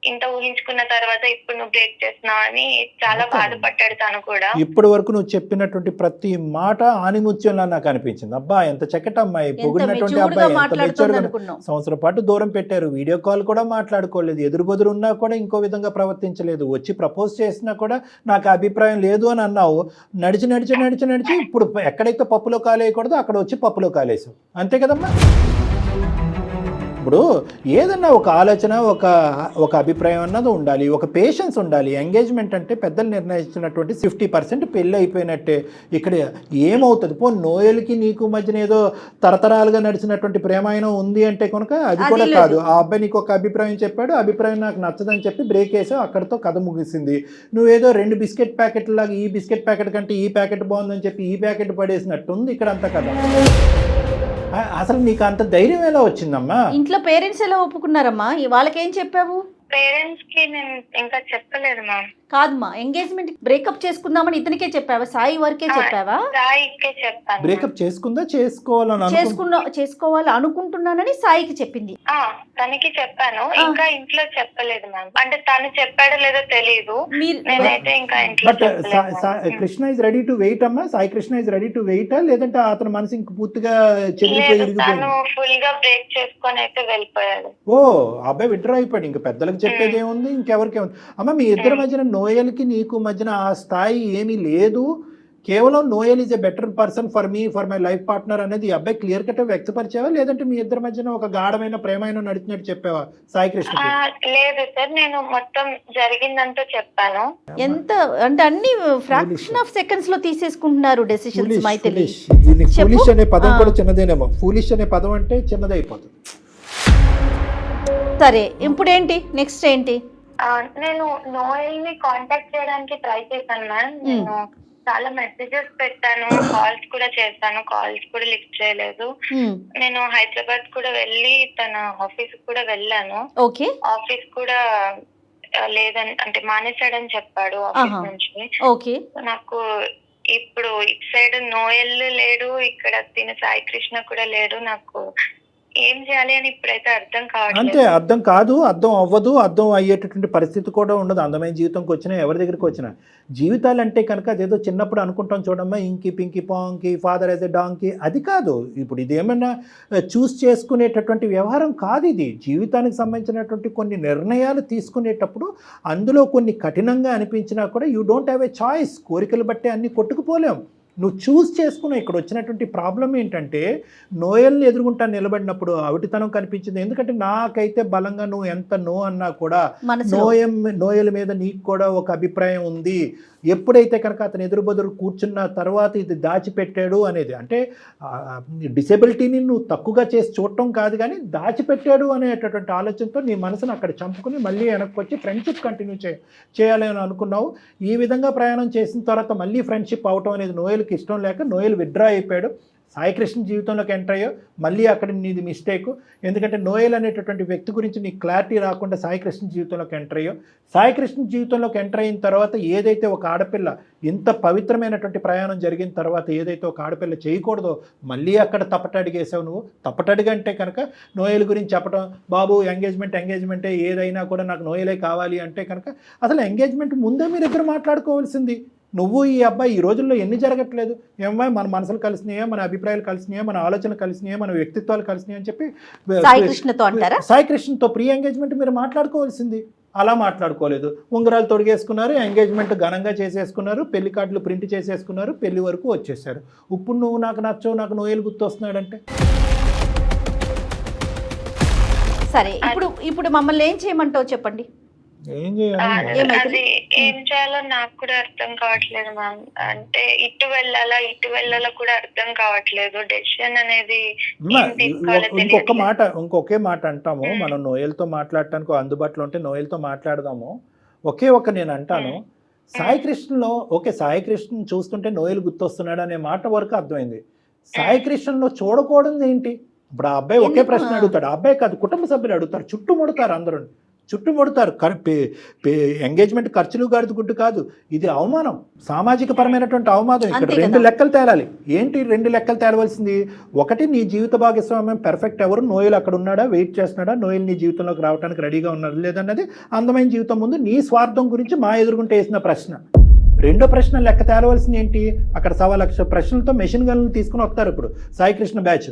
ఇంత ఊహించుకున్న తర్వాత ఇప్పుడు నువ్వు బ్రేక్ చేస్తున్నావు అని చాలా బాధపడ్డాడు తను కూడా. ఇప్పటి వరకు నువ్వు చెప్పినటువంటి ప్రతి మాట ఆనిముత్యంలా నాకు అనిపించింది. అబ్బా ఎంత చక్కటి అమ్మాయి, పొగిడినటువంటి అబ్బాయి, ఎంత మెచ్యూర్గా. సంవత్సరం పాటు దూరం పెట్టారు, వీడియో కాల్ కూడా మాట్లాడుకోలేదు, ఎదురుబెదురు ఉన్నా కూడా ఇంకో విధంగా ప్రవర్తించలేదు, వచ్చి ప్రపోజ్ చేసినా కూడా నాకు అభిప్రాయం లేదు అని అన్నావు. నడిచి నడిచి నడిచి నడిచి ఇప్పుడు ఎక్కడైతే పప్పులో కాలేయకూడదో అక్కడ వచ్చి పప్పులో కాలేసావు, అంతే కదమ్మా? ఇప్పుడు ఏదన్నా ఒక ఆలోచన ఒక అభిప్రాయం అన్నది ఉండాలి, ఒక పేషెన్స్ ఉండాలి. ఎంగేజ్మెంట్ అంటే పెద్దలు నిర్ణయించినటువంటి 50% పెళ్ళి అయిపోయినట్టే. ఇక్కడ ఏమవుతుంది? నోయల్కి నీకు మధ్యన ఏదో తరతరాలుగా నడిచినటువంటి ప్రేమాయణం ఉంది అంటే కనుక అది కూడా కాదు. ఆ అబ్బాయి నీకు ఒక అభిప్రాయం చెప్పాడు, అభిప్రాయం నాకు నచ్చదని చెప్పి బ్రేక్ వేసావు, అక్కడితో కథ ముగిసింది. నువ్వేదో 2 బిస్కెట్ ప్యాకెట్ లాగా ఈ బిస్కెట్ ప్యాకెట్ కంటే ఈ ప్యాకెట్ బాగుందని చెప్పి ఈ ప్యాకెట్ పడేసినట్టుంది ఇక్కడ అంతా కథ. అసలు నీకు అంత ధైర్యం ఎలా వచ్చిందమ్మా? ఇంట్లో పేరెంట్స్ ఎలా ఒప్పుకున్నారమ్మా? వాళ్ళకేం చెప్పావు? పేరెంట్స్ కి నేను ఇంకా చెప్పలేదు మ్యామ్. కాదమ్మా, ఎంగేజ్మెంట్ బ్రేకప్ చేసుకుందామని ఇతనికే చెప్పావా? సాయి వరకే చెప్పావా? సాయికే చెప్పాను. బ్రేకప్ చేసుకుందా చేసుకోవాలి అనుకుంటున్నానని సాయికి చెప్పింది. తనకి చెప్పాను, ఇంకా ఇంట్లో చెప్పలేదు మ్యామ్. అంటే తను చెప్పాడో లేదో తెలియదు, నేనైతే ఇంకా ఇంట్లో చెప్పలేదు. Krishna is ready to wait అమ్మా? Sai Krishna is ready to వెయిటా, లేదంటే అతని మనసు ఇంక పూర్తిగా తను ఫుల్ గా బ్రేక్ చేసుకొని అయితే వెళ్ళిపోయాడు. ఓ, అబ్బాయి విడ్రా అయిపోయాడు. ఇంకా పెద్దలకు చెప్పేది ఏముంది, ఇంకెవరికేముంది? అమ్మ, మీ ఇద్దరి మధ్యన నోయల్కి నీకు మధ్యన ఆ స్థాయి ఏమీ లేదు. కేవలం Noel is a better person for me, for my life partner అనేది అబ్బాయి క్లియర్ కట్ వ్యక్తపరిచావా, లేదంటే మీ ఇద్దరి మధ్యన ఒక గాఢమైన ప్రేమైన నడిచినట్టు చెప్పావా సాయి కృష్ణ? లేదు సార్, నేను మొత్తం జరిగిందంతా చెప్పాను. ఎంత అంటే అన్ని ఫ్రాక్షన్ ఆఫ్ సెకండ్స్ లో తీసేసుకుంటున్నారు డెసిషన్స్. ఫూలిష్ అనే పదం కూడా చిన్నదేనేమో. ఫూలిష్ అనే పదం అంటే చిన్నదైపోతుంది. సరే, ఇప్పుడేంటి నెక్స్ట్ ఏంటి? నేను నోయల్ ని కాంటాక్ట్ చేయడానికి ట్రై చేశాను మ్యామ్. నేను చాలా మెసేజెస్ పెట్టాను, కాల్స్ కూడా చేశాను, కాల్స్ కూడా లిఫ్ట్ చేయలేదు. నేను హైదరాబాద్ కూడా వెళ్ళి తన ఆఫీస్ కూడా వెళ్ళాను. ఓకే, ఆఫీస్ కూడా లేదని అంటే మానేశాడని చెప్పాడు ఆఫీస్ నుంచి. ఓకే, నాకు ఇప్పుడు ఇటు సైడ్ నోయల్ లేడు, ఇక్కడ తిన సాయి కృష్ణ కూడా లేడు. నాకు ఏం చేయాలి అని ఇప్పుడైతే అర్థం కావట్లేదు. అంతే, అర్థం కాదు, అర్థం అవ్వదు, అర్థం అయ్యేటటువంటి పరిస్థితి కూడా ఉండదు. అందమైన జీవితంకి వచ్చినా ఎవరి దగ్గరికి వచ్చినా జీవితాలు అంటే కనుక అదేదో చిన్నప్పుడు అనుకుంటాం చూడమ్మా, ఇంకి పింకి పాంకి ఫాదర్ యాజ్ ఎ డాంకి, అది కాదు. ఇప్పుడు ఇది ఏమన్నా చూస్ చేసుకునేటటువంటి వ్యవహారం కాదు. ఇది జీవితానికి సంబంధించినటువంటి కొన్ని నిర్ణయాలు తీసుకునేటప్పుడు అందులో కొన్ని కఠినంగా అనిపించినా కూడా you don't have a choice. కోరికలు బట్టే అన్ని కొట్టుకుపోలేం. నువ్వు చూస్ చేసుకున్నావు. ఇక్కడ వచ్చినటువంటి ప్రాబ్లం ఏంటంటే నోయల్ని ఎదుర్కొంటా నిలబడినప్పుడు అవిటితనం కనిపించింది. ఎందుకంటే నాకైతే బలంగా నువ్వు ఎంత నో అన్నా కూడా నోయల్ మీద నీకు కూడా ఒక అభిప్రాయం ఉంది. ఎప్పుడైతే కనుక అతను ఎదురుబదురు కూర్చున్న తర్వాత ఇది దాచిపెట్టాడు అనేది, అంటే డిసేబిలిటీని నువ్వు తక్కువగా చేసి చూడటం కాదు, కానీ దాచిపెట్టాడు అనేటటువంటి ఆలోచనతో నీ మనసును అక్కడ చంపుకుని మళ్ళీ వెనక్కి వచ్చి ఫ్రెండ్షిప్ కంటిన్యూ చేయాలి అని అనుకున్నావు. ఈ విధంగా ప్రయాణం చేసిన తర్వాత మళ్ళీ ఫ్రెండ్షిప్ అవటం అనేది నోయల్కి ఇష్టం లేక నోయల్ విత్డ్రా అయిపోయాడు. సాయికృష్ణ జీవితంలోకి ఎంటర్ అయ్యో, మళ్ళీ అక్కడ నీది మిస్టేక్. ఎందుకంటే నోయల్ అనేటటువంటి వ్యక్తి గురించి నీకు క్లారిటీ రాకుండా సాయికృష్ణ జీవితంలోకి ఎంటర్ అయ్యో. సాయికృష్ణ జీవితంలోకి ఎంటర్ అయిన తర్వాత ఏదైతే ఒక ఆడపిల్ల ఇంత పవిత్రమైనటువంటి ప్రయాణం జరిగిన తర్వాత ఏదైతే ఒక ఆడపిల్ల చేయకూడదో మళ్ళీ అక్కడ తప్పటడిగేసావు నువ్వు. తప్పటడిగంటే కనుక నోయల్ గురించి చెప్పడం, బాబు ఎంగేజ్మెంటే ఏదైనా కూడా నాకు నోయలే కావాలి అంటే కనుక అసలు ఎంగేజ్మెంట్ ముందే మీరు ఇద్దరు మాట్లాడుకోవాల్సింది. నువ్వు ఈ అబ్బాయి ఈ రోజుల్లో ఎన్ని జరగట్లేదు? ఏమో మన మనసులు కలిసినాయా, మన అభిప్రాయాలు కలిసినాయా, మన ఆలోచనలు కలిసినాయా, మన వ్యక్తిత్వాలు కలిసినాయి అని చెప్పి సాయికృష్ణతో ప్రీ ఎంగేజ్మెంట్ మీరు మాట్లాడుకోవాల్సింది. అలా మాట్లాడుకోలేదు. ఉంగరాలు తొడిగేసుకున్నారు, ఎంగేజ్మెంట్ ఘనంగా చేసేసుకున్నారు, పెళ్లి కార్డులు ప్రింట్ చేసేసుకున్నారు, పెళ్లి వరకు వచ్చేసారు. ఇప్పుడు నువ్వు నాకు నచ్చవు, నాకు నోయలు గుర్తొస్తున్నాడంటే సరే, ఇప్పుడు మమ్మల్ని ఏం చేయమంటావు చెప్పండి. ఏం చేయాలో నాకు కూడా అర్థం కావట్లేదు మ్యామ్. అంటే ఇటు వెళ్ళాలా కూడా అర్థం కావట్లేదు. డెసిషన్ అనేది ఇంకొకే మాట అంటాము. మనం నోయల్తో మాట్లాడటానికి అందుబాటులో ఉంటే నోయల్తో మాట్లాడదాము. నేను అంటాను, సాయికృష్ణలో సాయికృష్ణ చూస్తుంటే నోయల్ గుర్తొస్తున్నాడు అనే మాట వరకు అర్థమైంది. సాయికృష్ణలో చూడకూడదు ఏంటి? ఇప్పుడు ఆ అబ్బాయి ఒకే ప్రశ్న అడుగుతాడు. ఆ అబ్బాయి కాదు, కుటుంబ సభ్యులు అడుగుతారు, చుట్టుముడతారు, అందరూ చుట్టుముడతారు. ఎంగేజ్మెంట్ ఖర్చులు గాడిద గుడ్డు కాదు, ఇది అవమానం, సామాజిక పరమైనటువంటి అవమానం. ఇక్కడ 2 లెక్కలు తేలాలి. ఏంటి 2 లెక్కలు తేలవలసింది? ఒకటి, నీ జీవిత భాగస్వామ్యం పెర్ఫెక్ట్ ఎవరు? నోయల్ అక్కడ ఉన్నాడా, వెయిట్ చేస్తున్నాడా, నోయల్ నీ జీవితంలోకి రావడానికి రెడీగా ఉన్నారు లేదన్నది అందమైన జీవితం ముందు నీ స్వార్థం గురించి మా ఎదురుగుంటే వేసిన ప్రశ్న. 2వ ప్రశ్న లెక్క తేలవలసింది ఏంటి? అక్కడ 1,00,000 ప్రశ్నలతో మెషిన్ గన్లు తీసుకుని వస్తారు ఇప్పుడు సాయికృష్ణ బ్యాచ్.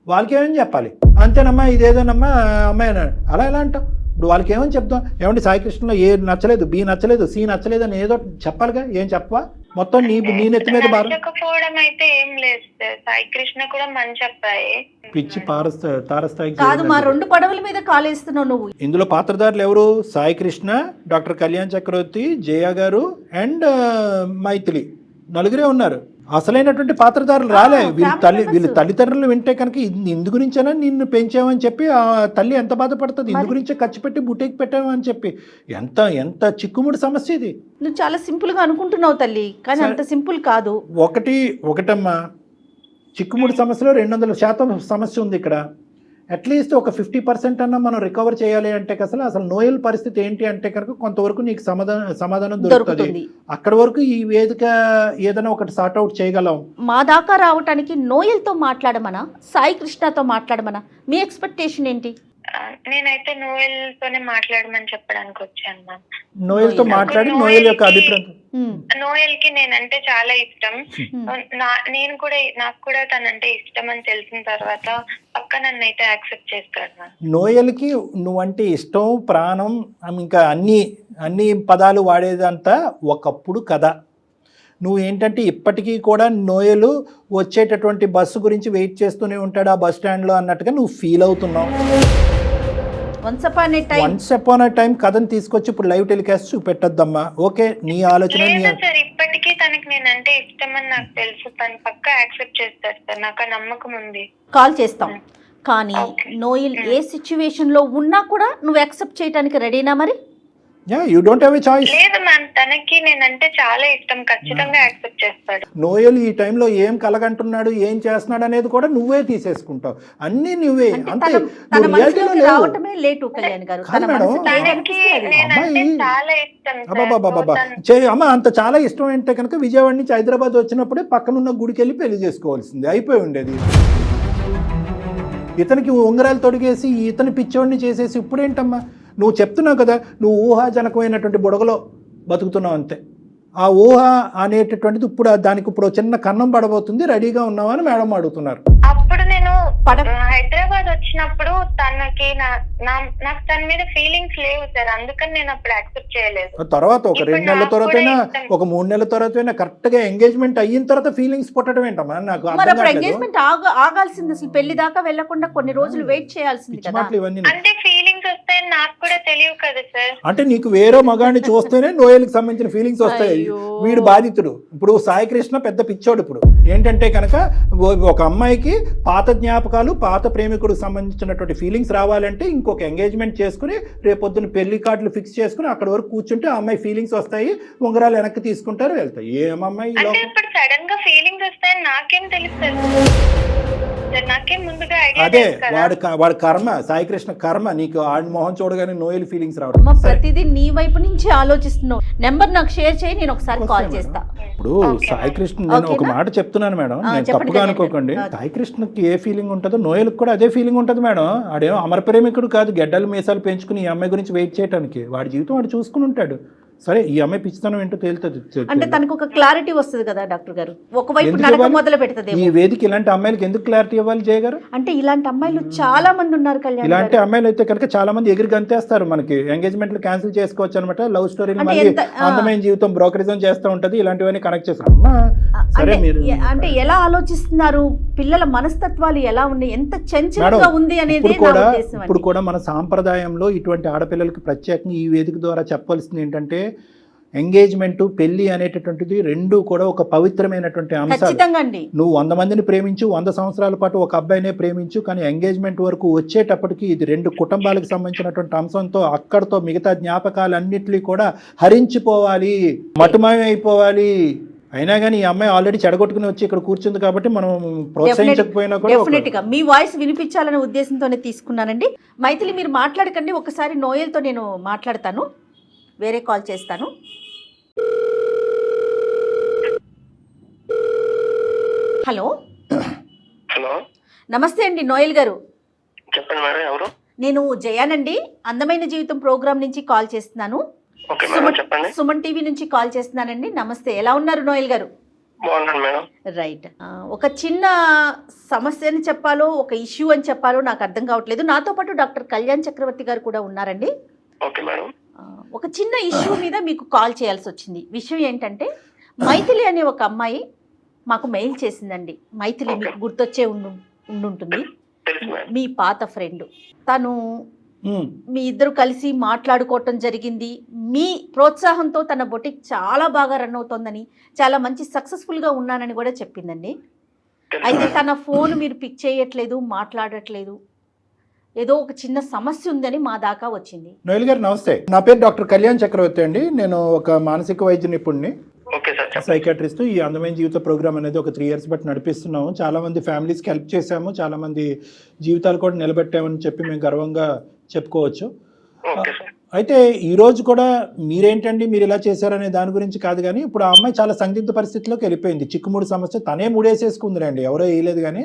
వాళ్ళకి ఏమని చెప్పాలి? అంతేనమ్మా, ఇదేదోనమ్మా అమ్మాయి అలా ఎలా అంటావు? ఇప్పుడు వాళ్ళకి ఏమని చెప్తాం? ఏమంటే సాయికృష్ణలో ఏ నచ్చలేదు, బి నచ్చలేదు, సి నచ్చలేదు అని ఏదో చెప్పాలిగా. ఏం చెప్పవా? మొత్తం నీ నెత్తి మీద భారం. నచ్చకపోవడం అయితే ఏం లేదు సార్. సాయి కృష్ణ కూడా మంచి అబ్బాయి. పిచ్చి తారస్థాయికి కాదు, మా 2 పడవల మీద కాలేస్తున్నావు నువ్వు. ఇందులో పాత్రధారులు ఎవరు? సాయి కృష్ణ, డాక్టర్ కళ్యాణ్ చక్రవర్తి, జయ గారు అండ్ మైథిలి, నలుగురే ఉన్నారు. అసలైనటువంటి పాత్రధారులు రాలే. వీళ్ళు తల్లిదండ్రులు వింటే కనుక ఇందు గురించేనా నిన్ను పెంచామని చెప్పి ఆ తల్లి ఎంత బాధపడుతుంది, ఇందు గురించే ఖర్చు పెట్టి బుట్టేకి పెట్టామని చెప్పి. ఎంత చిక్కుముడి సమస్య ఇది. నువ్వు చాలా సింపుల్ గా అనుకుంటున్నావు తల్లి, కానీ అంత సింపుల్ కాదు. ఒకటమ్మా, చిక్కుముడి సమస్యలో 200% సమస్య ఉంది ఇక్కడ. అట్లీస్ట్ ఒక 50% అన్నా మనం రికవర్ చేయాలి అంటే అసలు నోయల్ పరిస్థితి ఏంటి అంటే కనుక కొంతవరకు నీకు సమాధానం దొరుకుతుంది. అక్కడి వరకు ఈ వేదిక ఏదైనా ఒకటి సార్ట్ అవుట్ చేయగలం. మా దాకా రావటానికి నోయల్తో మాట్లాడమనా, సాయి కృష్ణతో మాట్లాడమనా? మీ ఎక్స్పెక్టేషన్ ఏంటి? నేనైతే నోయల్ తోనే మాట్లాడమని చెప్పడానికి వచ్చాను మ్యామ్. నోయల్ తో మాట్లాడి నోయల్ యొక్క అభిప్రాయం. నోయల్ కి నేనంటే చాలా ఇష్టం. నాకు కూడా తనంటే ఇష్టం అని తెలిసిన తర్వాత పక్క నన్ను అయితే యాక్సెప్ట్ చేస్తాడు మ్యామ్. నోయల్ కి నువ్వంటే ఇష్టం, ప్రాణం, ఇంకా అన్ని పదాలు వాడేదంతా ఒకప్పుడు కథ. నువ్వు ఏంటంటే ఇప్పటికీ కూడా నోయలు వచ్చేటటువంటి బస్సు గురించి వెయిట్ చేస్తూనే ఉంటాడు ఆ బస్ స్టాండ్లో అన్నట్టుగా నువ్వు ఫీల్ అవుతున్నావు. వన్స్ అపాన్ ఏ టైం కథను తీసుకొచ్చి ఇప్పుడు లైవ్ టెలికాస్ట్ చూపెట్టద్దమ్మా. ఓకే, నీ ఆలోచన. సార్ ఇప్పటికీ తనకి నేనంటే ఇష్టం అని నాకు తెలుసు. తను పక్కా యాక్సెప్ట్ చేస్తాడు సార్, నాకు ఆ నమ్మకం ఉంది. కాల్ చేస్తాం, కానీ నోయల్ ఏ సిచ్యువేషన్ లో ఉన్నా కూడా నువ్వు యాక్సెప్ట్ చేయడానికి రెడీనా మరి? You don't have a choice. లేదు మ్యామ్, తనకి నేనంటే చాలా ఇష్టం, ఖచ్చితంగా యాక్సెప్ట్ చేస్తాడు. నోయల్ ఈ టైంలో ఏం కలగంటున్నాడు, ఏం చేస్తున్నాడు అనేది కూడా నువ్వే తీసేసుకుంటావు. అన్ని నువ్వే. అంతే, రావటమే లేటు కళ్యాణ్ గారు. అమ్మ అంత చాలా ఇష్టం అంటే కనుక విజయవాడ నుంచి హైదరాబాద్ వచ్చినప్పుడే పక్కనున్న గుడికి వెళ్ళి పెళ్లి చేసుకోవాల్సింది, అయిపోయి ఉండేది. ఇతనికి ఉంగరాలు తొడిగేసి ఇతని పిచ్చోడిని చేసేసి ఇప్పుడేంటమ్మా? నువ్వు చెప్తున్నావు కదా, నువ్వు ఊహాజనకమైనటువంటి బుడగలో బతుకుతున్నావు అంతే. ఆ ఊహ అనేటటువంటిది ఇప్పుడు చిన్న కన్నం పడబోతుంది, రెడీగా ఉన్నావా అని మేడం అడుగుతున్నారు. అప్పుడు నేను హైదరాబాద్ వచ్చినప్పుడు తనకి నాకు తన మీద ఫీలింగ్స్ లేవు సార్, అందుకని నేను అప్పుడు యాక్సెప్ట్ చేయలేదు. తర్వాత ఒక 2 నెలల తర్వాత ఒక 3 నెలల తర్వాత కరెక్ట్ గా ఎంగేజ్మెంట్ అయిన తర్వాత ఫీలింగ్స్ పుట్టడం ఏంటమ్మా? నాకు ఎంగేజ్మెంట్ ఆగాల్సింది, అసలు పెళ్లి దాకా వెళ్లకుండా కొన్ని రోజులు వెయిట్ చేయాల్సింది కదా. అంటే ఫీలింగ్స్ వస్తాయని నాకు కూడా తెలియదు కదా సార్. అంటే నీకు వేరే మగాడిని చూస్తేనే నోయల్కి సంబంధించిన ఫీలింగ్స్ వస్తాయి. వీడు బాధితుడు. ఇప్పుడు సాయి కృష్ణ పెద్ద పిచ్చోడు. ఇప్పుడు ఏంటంటే కనుక ఒక అమ్మాయికి పాత జ్ఞాపకాలు, పాత ప్రేమికుడికి సంబంధించినటువంటి ఫీలింగ్స్ రావాలంటే ఇంకొక ఎంగేజ్మెంట్ చేసుకుని రేపొద్దున పెళ్లి కార్డులు ఫిక్స్ చేసుకుని అక్కడ వరకు కూర్చుంటే ఆ అమ్మాయి ఫీలింగ్స్ వస్తాయి, ఉంగరాలు వెనక్కి తీసుకుంటారు, వెళ్తాయి. ఏమమ్మాయి ఇప్పుడు సడన్ గా ఫీలింగ్స్ వస్తాయని నాకేం తెలుస్తుంది? అదే వాడి కర్మ, సాయి కృష్ణ కర్మ. నీకు ఆడి మొహం చూడగానే నోయల్ ఫీలింగ్స్ రావడం. ప్రతిదీ నీ వైపు నుంచి ఆలోచిస్తున్నావు. నెంబర్ నాకు షేర్ చేయి, నేను ఒకసారి కాల్ చేస్తా. ఇప్పుడు సాయి కృష్ణ, నేను ఒక మాట చెప్తున్నాను మేడం, నేను తప్పుగా అనుకోకండి. సాయి కృష్ణకి ఏ ఫీలింగ్ ఉంటుందో నోయల్కి కూడా అదే ఫీలింగ్ ఉంటుంది మేడం. ఆడేమో అమర ప్రేమికుడు కాదు, గెడ్డలు మీసాలు పెంచుకుని ఈ అమ్మాయి గురించి వెయిట్ చేయడానికి. వాడి జీవితం వాడు చూసుకుని ఉంటాడు. సరే, ఈ అమ్మాయి పిచ్చితనం ఏంటో తేలుతుంది. అంటే తనకు ఒక క్లారిటీ వస్తుంది కదా డాక్టర్ గారు. ఒకవైపు నడక మొదలు పెడుతుంది. ఈ వేదిక ఇలాంటి అమ్మాయిలకి ఎందుకు క్లారిటీ ఇవ్వాలి జయ గారు? అంటే ఇలాంటి అమ్మాయిలు చాలా మంది ఉన్నారు కళ్యాణ్. ఇలాంటి అమ్మాయిలు అయితే కనుక చాలా మంది ఎగిరి గంతేస్తారు. మనకి ఎంగేజ్మెంట్లు క్యాన్సిల్ చేసుకోవచ్చు అనమాట. లవ్ స్టోరీలు మళ్ళీ అందమైన జీవితం బ్రోకరిజం చేస్తూ ఉంటది. ఇలాంటివన్నీ కనెక్ట్ చేస్తారు. సరే, మీరు అంటే ఎలా ఆలోచిస్తున్నారు, పిల్లల మనస్తత్వాలు ఎలా ఉన్నాయి, ఎంత చంచలంగా ఉంది అనేది. ఇప్పుడు కూడా మన సాంప్రదాయంలో ఇటువంటి ఆడపిల్లలకి ప్రత్యేకంగా ఈ వేదిక ద్వారా చెప్పాల్సింది ఏంటంటే, ఎంగేజ్మెంట్, పెళ్లి అనేటటువంటిది రెండు కూడా ఒక పవిత్రమైనటువంటి అంశాలు. నువ్వు 100 మందిని ప్రేమించు, 100 సంవత్సరాల పాటు ఒక అబ్బాయినే ప్రేమించు, కానీ ఎంగేజ్మెంట్ వరకు వచ్చేటప్పటికి ఇది 2 కుటుంబాలకు సంబంధించినటువంటి అంశంతో అక్కడితో మిగతా జ్ఞాపకాలన్నింటినీ కూడా హరించిపోవాలి, మటుమాయం అయిపోవాలి. అయినా కానీ ఈ అమ్మాయి ఆల్రెడీ చెడగొట్టుకుని వచ్చి ఇక్కడ కూర్చుంది కాబట్టి మనం ప్రోత్సహించకపోయినా కూడా డెఫినెట్గా మీ వాయిస్ వినిపించాలనే ఉద్దేశంతోనే తీసుకున్నానండి. మైథిలి, మీరు మాట్లాడకండి, ఒకసారి నోయల్తో నేను మాట్లాడతాను, వేరే కాల్ చేస్తాను. హలో హలో, నమస్తే అండి నోయల్ గారు. చెప్పండి మేడం, ఎవరు? నేను జయానండి, అందమైన జీవితం ప్రోగ్రామ్ నుంచి కాల్ చేస్తున్నాను. సుమన్ టీవీ నుంచి కాల్ చేస్తున్నానండి. నమస్తే, ఎలా ఉన్నారు నోయల్ గారు? బాగున్నాను మేడం. రైట్, ఒక చిన్న సమస్యని చెప్పాలో ఒక ఇష్యూ అని చెప్పాలో నాకు అర్థం కావట్లేదు. నాతో పాటు డాక్టర్ కళ్యాణ్ చక్రవర్తి గారు కూడా ఉన్నారండి. Okay madam. ఒక చిన్న ఇష్యూ మీద మీకు కాల్ చేయాల్సి వచ్చింది. విషయం ఏంటంటే, మైథిలి అనే ఒక అమ్మాయి మాకు మెయిల్ చేసిందండి. మైథిలి మీకు గుర్తొచ్చే ఉండుంటుంది, తెలుసు మేడం. మీ పాత ఫ్రెండ్. తను మీ ఇద్దరు కలిసి మాట్లాడుకోవటం జరిగింది. మీ ప్రోత్సాహంతో తన బొటిక్ చాలా బాగా రన్ అవుతోందని, చాలా మంచి సక్సెస్ఫుల్గా ఉన్నానని కూడా చెప్పిందండి. అయితే తన ఫోన్ మీరు పిక్ చేయట్లేదు, మాట్లాడట్లేదు, ఏదో ఒక చిన్న సమస్య ఉందని మా దాకా వచ్చింది. నోయల్ గారు నమస్తే, నా పేరు డాక్టర్ కళ్యాణ్ చక్రవర్తి అండి. నేను ఒక మానసిక వైద్య నిపుణుడిని, ఓకే సార్, చెప్పండి. సైకాట్రిస్ట్. ఈ అందమైన జీవిత ప్రోగ్రామ్ అనేది ఒక 3 years బట్టి నడిపిస్తున్నాము. చాలా మంది ఫ్యామిలీస్కి హెల్ప్ చేశాము, చాలా మంది జీవితాలు కూడా నిలబెట్టామని చెప్పి మేము గర్వంగా చెప్పుకోవచ్చు. Okay sir. అయితే ఈ రోజు కూడా మీరేంటండి మీరు ఇలా చేశారనే దాని గురించి కాదు, కానీ ఇప్పుడు ఆ అమ్మాయి చాలా సందిగ్ధ పరిస్థితిలోకి వెళ్ళిపోయింది. చిక్కుముడి సమస్య తనే ముడేసేసుకుందిరండి, ఎవరో వేయలేదు. కానీ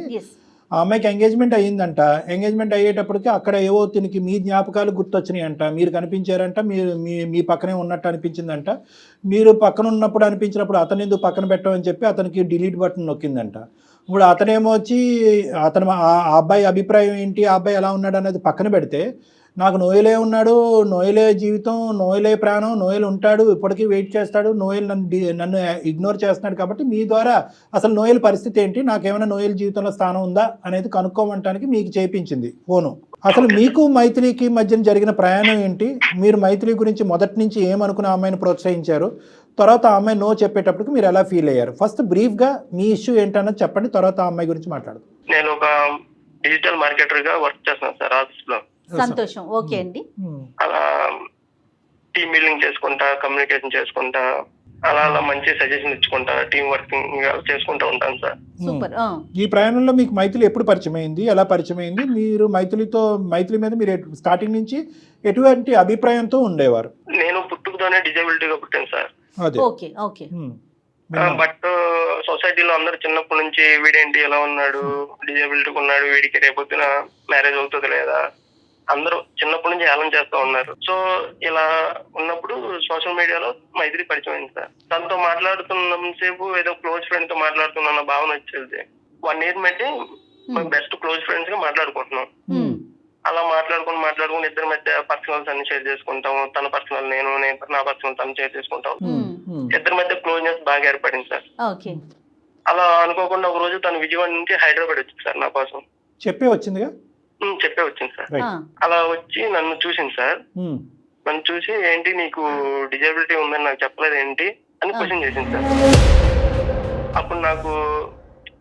ఆ అమ్మాయికి ఎంగేజ్మెంట్ అయ్యిందంట. ఎంగేజ్మెంట్ అయ్యేటప్పటికి అక్కడ ఏవో తినికి మీ జ్ఞాపకాలు గుర్తొచ్చినాయి అంట, మీరు కనిపించారంట, మీరు మీ పక్కనే ఉన్నట్టు అనిపించిందంట. మీరు పక్కన ఉన్నప్పుడు అనిపించినప్పుడు అతను ఎందుకు పక్కన పెట్టమని చెప్పి అతనికి డిలీట్ బటన్ నొక్కిందంట. ఇప్పుడు అతనేమో వచ్చి ఆ అబ్బాయి అభిప్రాయం ఏంటి, ఆ అబ్బాయి ఎలా ఉన్నాడు అనేది పక్కన పెడితే, నాకు నోయలే ఉన్నాడు, నోయలే జీవితం, నోయలే ప్రాణం, నోయలు ఉంటాడు, ఇప్పటికీ వెయిట్ చేస్తాడు, నోయలు నన్ను ఇగ్నోర్ చేస్తున్నాడు. కాబట్టి మీ ద్వారా అసలు నోయల్ పరిస్థితి ఏంటి, నాకేమైనా నోయల్ జీవితంలో స్థానం ఉందా అనేది కనుక్కోమంటానికి మీకు చేయించింది ఫోను. అసలు మీకు మైథిలికి మధ్యన జరిగిన ప్రయాణం ఏంటి, మీరు మైథిలి గురించి మొదటి నుంచి ఏమనుకుని ఆ అమ్మాయిని ప్రోత్సహించారు, తర్వాత ఆ అమ్మాయి నో చెప్పేటప్పటికి మీరు ఎలా ఫీల్ అయ్యారు? ఫస్ట్ బ్రీఫ్గా మీ ఇష్యూ ఏంటన్నది చెప్పండి, తర్వాత ఆ అమ్మాయి గురించి మాట్లాడదు. నేను ఒక డిజిటల్ మార్కెటర్ గా వర్క్ చేస్తున్నాను సార్ ఆఫీస్ లో. సంతోషం, ఓకే అండి. అలా టీమ్ బిల్డింగ్ చేసుకుంటా, కమ్యూనికేషన్ చేసుకుంటా, అలా అలా మంచి సజెషన్ ఇచ్చుకుంటా, టీమ్ వర్కింగ్ చేసుకుంటా ఉంటాను సార్. సూపర్. ఈ ప్రయాణంలో మీకు మైథిలి ఎప్పుడు పరిచయం అయింది, ఎలా పరిచయం అయింది, మీరు మైథిలి మీద మీరు స్టార్టింగ్ నుంచి ఎటువంటి అభిప్రాయంతో ఉండేవారు? నేను పుట్టుకతోనే డిజబిలిటీగా పుట్టాను సార్. అదే, ఓకే ఓకే. బట్ సొసైటీలో అందరు చిన్నప్పటి నుంచి వీడేంటి ఎలా ఉన్నాడు, డిజబిలిటీ ఉన్నాడు, వీడికి రేపొద్దున మ్యారేజ్ అవుతుంది లేదా, అందరూ చిన్నప్పటి నుంచి హేళన చేస్తూ ఉన్నారు. సో ఇలా ఉన్నప్పుడు సోషల్ మీడియాలో మైథిలి పరిచయం అయింది సార్. తనతో మాట్లాడుతున్నంతసేపు ఏదో క్లోజ్ ఫ్రెండ్ తో మాట్లాడుతున్న భావన వచ్చేది. 1 year బట్టి బెస్ట్ క్లోజ్ ఫ్రెండ్స్ గా మాట్లాడుకుంటున్నాం. అలా మాట్లాడుకుని ఇద్దరి మధ్య పర్సనల్స్ అన్ని షేర్ చేసుకుంటాము. తన పర్సనల్ నేను నా పర్సనల్ తను షేర్ చేసుకుంటాం. ఇద్దరి మధ్య క్లోజ్నెస్ బాగా ఏర్పడింది సార్. అలా అనుకోకుండా ఒక రోజు తను విజయవాడ నుంచి హైదరాబాద్ వచ్చింది సార్ నా కోసం. చెప్పే వచ్చిందిగా? చెప్పే వచ్చింది సార్. అలా వచ్చి నన్ను చూసింది సార్. నన్ను చూసి ఏంటి నీకు డిజబిలిటీ ఉందని నాకు చెప్పలేదు ఏంటి అని క్వశ్చన్ చేసింది సార్. అప్పుడు నాకు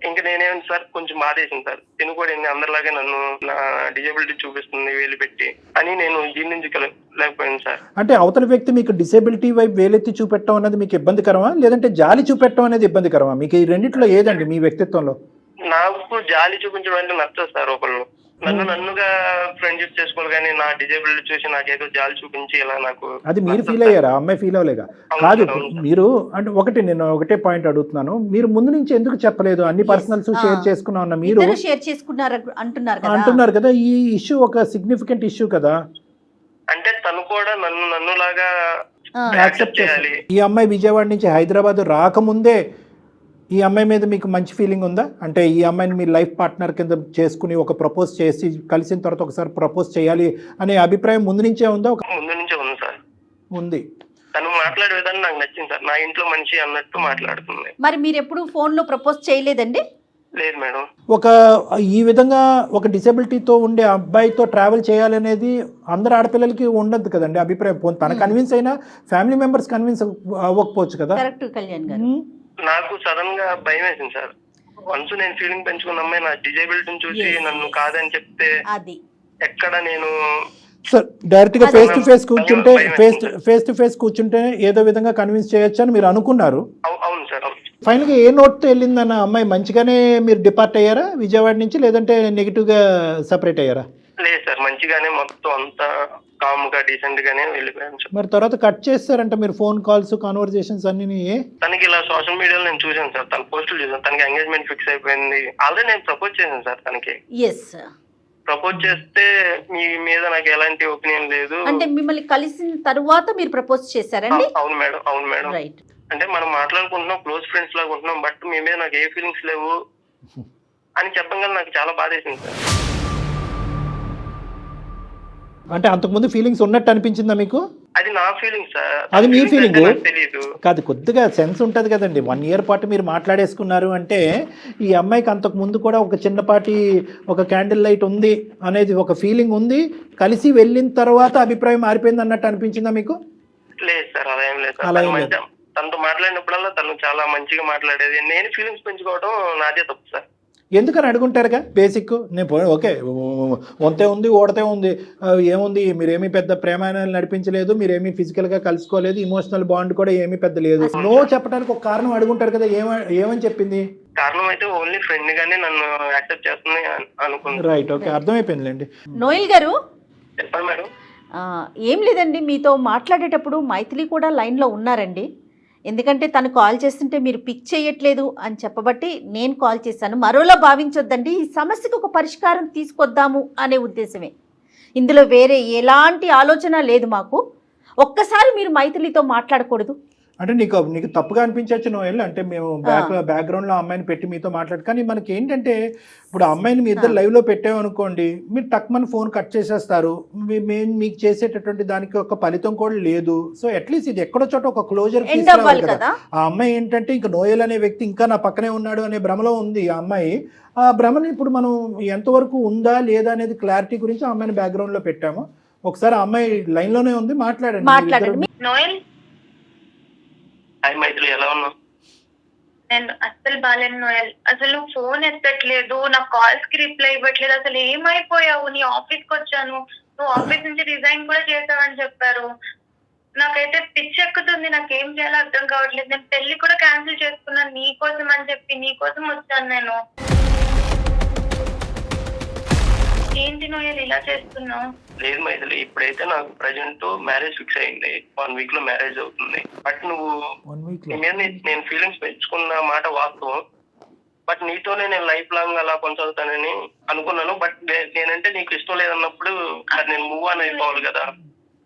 ఇంకా నేనేమి సార్ కొంచెం బాధేసింది సార్. తిను కూడా అందరిలాగే నన్ను నా డిజబిలిటీ చూపిస్తుంది వేలు పెట్టి అని నేను జీర్ణించలేకపోయాను సార్. అంటే అవతల వ్యక్తి మీకు డిసేబిలిటీ వైపు వేలెత్తి చూపెట్టడం అనేది మీకు ఇబ్బందికరమా, లేదంటే జాలి చూపెట్టడం అనేది ఇబ్బందికరమా? మీకు ఈ రెండిట్లో ఏదండి మీ వ్యక్తిత్వంలో? నాకు జాలి చూపించడం అంటే నచ్చదు సార్. ఒకళ్ళు నన్నుగా ఫ్రెండ్షిప్ చేసుకోవాలి, కానీ నా డిజేబిలిటీ చూసి నాకేదో జాలి చూపించి ఇలా నాకు అది మీరు ఫీల్ అయ్యారా? అమ్మాయి ఫీల్ అవ్వలేగా? కాదు, మీరు అంటే నేను ఒకటే పాయింట్ అడుగుతున్నాను, మీరు ముందు నుంచి ఎందుకు చెప్పలేదు? అన్ని పర్సనల్స్ షేర్ చేసుకున్నా ఉన్న మీరు షేర్ చేసుకున్నారు అంటున్నారు కదా, ఈ ఇష్యూ ఒక సిగ్నిఫికెంట్ ఇష్యూ కదా. అంటే తను కూడా నన్ను లాగా యాక్సెప్ట్ చేయాలి. ఈ అమ్మాయి విజయవాడ నుంచి హైదరాబాద్ రాకముందే ఈ అమ్మాయి మీద మీకు మంచి ఫీలింగ్ ఉందా? అంటే ఈ అమ్మాయిని మీ లైఫ్ పార్ట్నర్ కింద చేసుకుని ఒక ప్రపోజ్ చేసి కలిసిన తర్వాత ఒకసారి ప్రపోజ్ చేయాలి అనే అభిప్రాయం ముందు నుంచే ఉందా? ముందు నుంచే ఉంది సార్. ఉంది. తను మాట్లాడే విధానం నాకు నచ్చింది సార్. నా ఇంట్లో మనిషి అన్నట్టు మాట్లాడుతుంది. మరి మీరు ఎప్పుడు ఫోన్ లో ప్రపోజ్ చేయలేదండి? లేదు మేడం. ఈ విధంగా ఒక డిసెబిలిటీతో ఉండే అబ్బాయితో ట్రావెల్ చేయాలనేది అందరు ఆడపిల్లలకి ఉండదు కదండి అభిప్రాయం. తన కన్విన్స్ అయినా ఫ్యామిలీ మెంబర్స్ కన్విన్స్ అవ్వకపోవచ్చు కదా. కరెక్ట్ కళ్యాణ్ గారు. నాకు సడన్ గా భయం వేసింది సార్. వన్స్ నేను ఫీలింగ్ పెంచుకున్న అమ్మాయి నా డిజేబిలిటీని చూసి నన్ను కాదని చెప్తే అది ఎక్కడ నేను సార్ డైరెక్ట్ గా ఫేస్ టు ఫేస్ కూర్చుంటే ఏదో విధంగా కన్విన్స్ చేయొచ్చు అని మీరు అనుకున్నారు. అవును సార్. ఫైనల్ గా ఏ నోట్ తో వెళ్ళిందన్న అమ్మాయి? మంచిగానే మీరు డిపార్ట్ అయ్యారా విజయవాడ నుంచి, లేదంటే నెగిటివ్ గా సెపరేట్ అయ్యారా? లేదు సార్, మంచిగానే మొత్తం అంతా కామ్ గా డీసెంట్ గానే వెళ్ళిపోయాను. మరి తర్వాత కట్ చేస్తారంట మీరు ఫోన్ కాల్స్ కాన్వర్సేషన్స్ అన్ని? తనకి ఇలా సోషల్ మీడియాలో నేను చూసాను సార్, తన పోస్టులు చూసాను. తనకి ఎంగేజ్మెంట్ ఫిక్స్ అయిపోయింది. ఆల్రెడీ నేను ప్రపోజ్ చేశాను సార్ తనకి. ప్రపోజ్ చేస్తే మీ మీద నాకు ఎలాంటి ఒపీనియన్ లేదు. అంటే మిమ్మల్ని కలిసిన తరువాత మీరు ప్రపోజ్ చేశారండి? అవును మేడం, అవును మేడం. అంటే మనం మాట్లాడుకుంటున్నాం, క్లోజ్ ఫ్రెండ్స్ లాగా ఉంటున్నాం, బట్ మీ మీద నాకు ఏ ఫీలింగ్స్ లేవు అని చెప్పగానే నాకు చాలా బాధేసింది సార్. అంటే అంతకుముందు ఫీలింగ్స్ ఉన్నట్టు అనిపించిందా మీకు? అది నా ఫీలింగ్ సార్. అది మీ ఫీలింగ్ తెలియదు కాదు, కొద్దిగా సెన్స్ ఉంటుంది కదండి. 1 year పాటు మీరు మాట్లాడేసుకున్నారు అంటే ఈ అమ్మాయికి అంతకు ముందు కూడా ఒక చిన్నపాటి ఒక క్యాండిల్ లైట్ ఉంది అనేది ఒక ఫీలింగ్ ఉంది. కలిసి వెళ్ళిన తర్వాత అభిప్రాయం మారిపోయింది అన్నట్టు అనిపించిందా మీకు? లేదు సార్, అలా ఏం లేదు సార్. అలా ఏం లేదు. తనతో మాట్లాడినప్పుడల్లా తను చాలా మంచిగా మాట్లాడేది. నేను ఫీలింగ్స్ పెంచుకోవడం నాదే తప్పు సార్. ఎందుకని అడుగుంటారుగా బేసిక్. నేను ఓకే వంతే ఉంది ఓడతే ఉంది ఏముంది, మీరేమీ పెద్ద ప్రేమాయణాలు నడిపించలేదు, మీరేమీ ఫిజికల్గా కలుసుకోలేదు, ఇమోషనల్ బాండ్ కూడా ఏమీ పెద్ద లేదు. నో చెప్పడానికి ఒక కారణం అడుగుంటారు కదా. ఏమని చెప్పింది? కారణం అయితే ఓన్లీ ఫ్రెండ్ గానే నన్ను యాక్సెప్ట్ చేస్తుంది అనుకుంది. Right, okay, అర్థమైపోయిందిలేండి. నోయల్ గారు చెప్పండి మేడం. ఏం లేదండి, మీతో మాట్లాడేటప్పుడు మైథిలి కూడా లైన్లో ఉన్నారండి. ఎందుకంటే తను కాల్ చేస్తుంటే మీరు పిక్ చేయట్లేదు అని చెప్పబట్టి నేను కాల్ చేశాను. మరోలా భావించొద్దండి, ఈ సమస్యకు ఒక పరిష్కారం తీసుకొద్దాము అనే ఉద్దేశమే. ఇందులో వేరే ఎలాంటి ఆలోచన లేదు మాకు. ఒక్కసారి మీరు మైథిలితో మాట్లాడకూడదు అంటే నీకు తప్పుగా అనిపించవచ్చు నోయల్. అంటే మేము బ్యాక్గ్రౌండ్లో అమ్మాయిని పెట్టి మీతో మాట్లాడు, కానీ మనకి ఏంటంటే ఇప్పుడు అమ్మాయిని మీ ఇద్దరు లైవ్లో పెట్టామనుకోండి, మీరు టక్మని ఫోన్ కట్ చేసేస్తారు. మేము మీకు చేసేటటువంటి దానికి ఒక ఫలితం కూడా లేదు. సో అట్లీస్ట్ ఇది ఎక్కడో చోట ఒక క్లోజర్ కదా. ఆ అమ్మాయి ఏంటంటే ఇంకా నోయల్ అనే వ్యక్తి ఇంకా నా పక్కనే ఉన్నాడు అనే భ్రమలో ఉంది ఆ అమ్మాయి. ఆ భ్రమని ఇప్పుడు మనం ఎంతవరకు ఉందా లేదా అనేది క్లారిటీ గురించి ఆ అమ్మాయిని బ్యాక్గ్రౌండ్లో పెట్టాము. ఒకసారి ఆ అమ్మాయి లైన్లోనే ఉంది, మాట్లాడండి. నోయల్, హాయ్ మైథిలి, ఎలా ఉన్నావు? నేను అస్సలు బాలేను నోయల్. అసలు ఫోన్ ఎత్తట్లేదు, నా కాల్స్ కి రిప్లై ఇవ్వట్లేదు. అసలు ఏమైపోయావు? నీ ఆఫీస్ కి వచ్చాను, నువ్వు ఆఫీస్ నుంచి రిజైన్ కూడా చేసావని చెప్పారు. నాకైతే పిచ్చి ఎక్కుతుంది, నాకేం చేయాలో అర్థం కావట్లేదు. నేను పెళ్లి కూడా క్యాన్సిల్ చేసుకున్నాను నీ కోసం అని చెప్పి. నీ కోసం వచ్చాను నేను. ఏంటి నోయల్ ఇలా చేస్తున్నావు? లేదు మైథిలి, ఇప్పుడైతే నాకు ప్రజెంట్ మ్యారేజ్ ఫిక్స్ అయింది. 1 week లో మ్యారేజ్ అవుతుంది. బట్ నువ్వు నేను ఫీలింగ్స్ పెంచుకున్న మాట వాస్తవం. బట్ నీతోనే నేను లైఫ్ లాంగ్ అలా కొనసాగుతానని అనుకున్నాను. బట్ నేనంటే నీకు ఇష్టం లేదన్నప్పుడు నేను మూవ్ ఆన్ అయిపోవాలి కదా.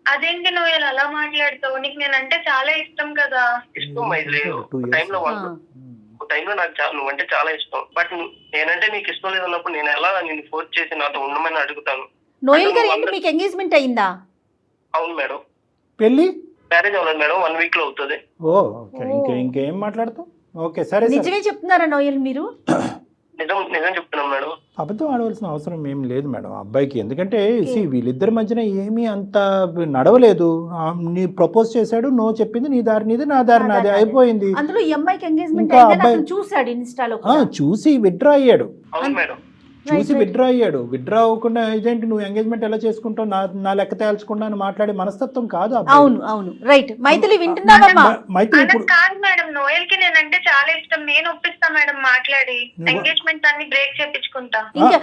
అదేంటి నోయల్ అలా మాట్లాడుతావు? నీకు నేనంటే చాలా ఇష్టం కదా. ఇష్టం మైథిలి, టైంలో నాకు నువ్వంటే చాలా ఇష్టం. బట్ నేనంటే నీకు ఇష్టం లేదన్నప్పుడు నేను ఎలా నిన్ను ఫోర్స్ చేసి నాతో ఉండమని అడుగుతాను. నోయల్ గారు, ఏంటి మీకు ఎంగేజ్మెంట్ అయిందా? అవును మేడం. పెళ్లి మ్యారేజ్ అవ్వలేదు మేడం, 1 week లో అవుతుంది. ఇంకేం మాట్లాడతాం? ఓకే, సరే. నిజమే చెప్తున్నారా నోయల్ మీరు? నిజం చెప్తున్నాం మేడం. అబద్ధం ఆడవలసిన అవసరం ఏం లేదు మేడం అబ్బాయికి. ఎందుకంటే వీళ్ళిద్దరి మధ్యన ఏమీ అంత నడవలేదు. నీ ప్రపోజ్ చేశాడు, నో చెప్పింది, నీ దారి నీది, నా దారి నాది, అయిపోయింది. అందులో ఈ అమ్మాయికి ఎంగేజ్మెంట్ చూసాడు ఇన్స్టాలో, చూసి విత్డ్రా అయ్యాడు. అవును మేడం, చూసి విత్డ్రా అయ్యాడు. విత్డ్రా అవ్వకుండా ఇదేంటి నువ్వు ఎంగేజ్మెంట్ ఎలా చేసుకుంటావు, నా లెక్క తేల్చకుండా అని మాట్లాడే మనస్తత్వం కాదు. అవును అవును, రైట్. మైథిలి వింటున్నావమ్మా? మైథిలి ఇప్పుడు కాదు మేడం, నోయల్ కి నేనంటే చాలా ఇష్టం. నేను ఒప్పిస్తా మేడం, మాట్లాడి ఎంగేజ్మెంట్ అన్ని బ్రేక్ చేపించుకుంటా. ఇంకా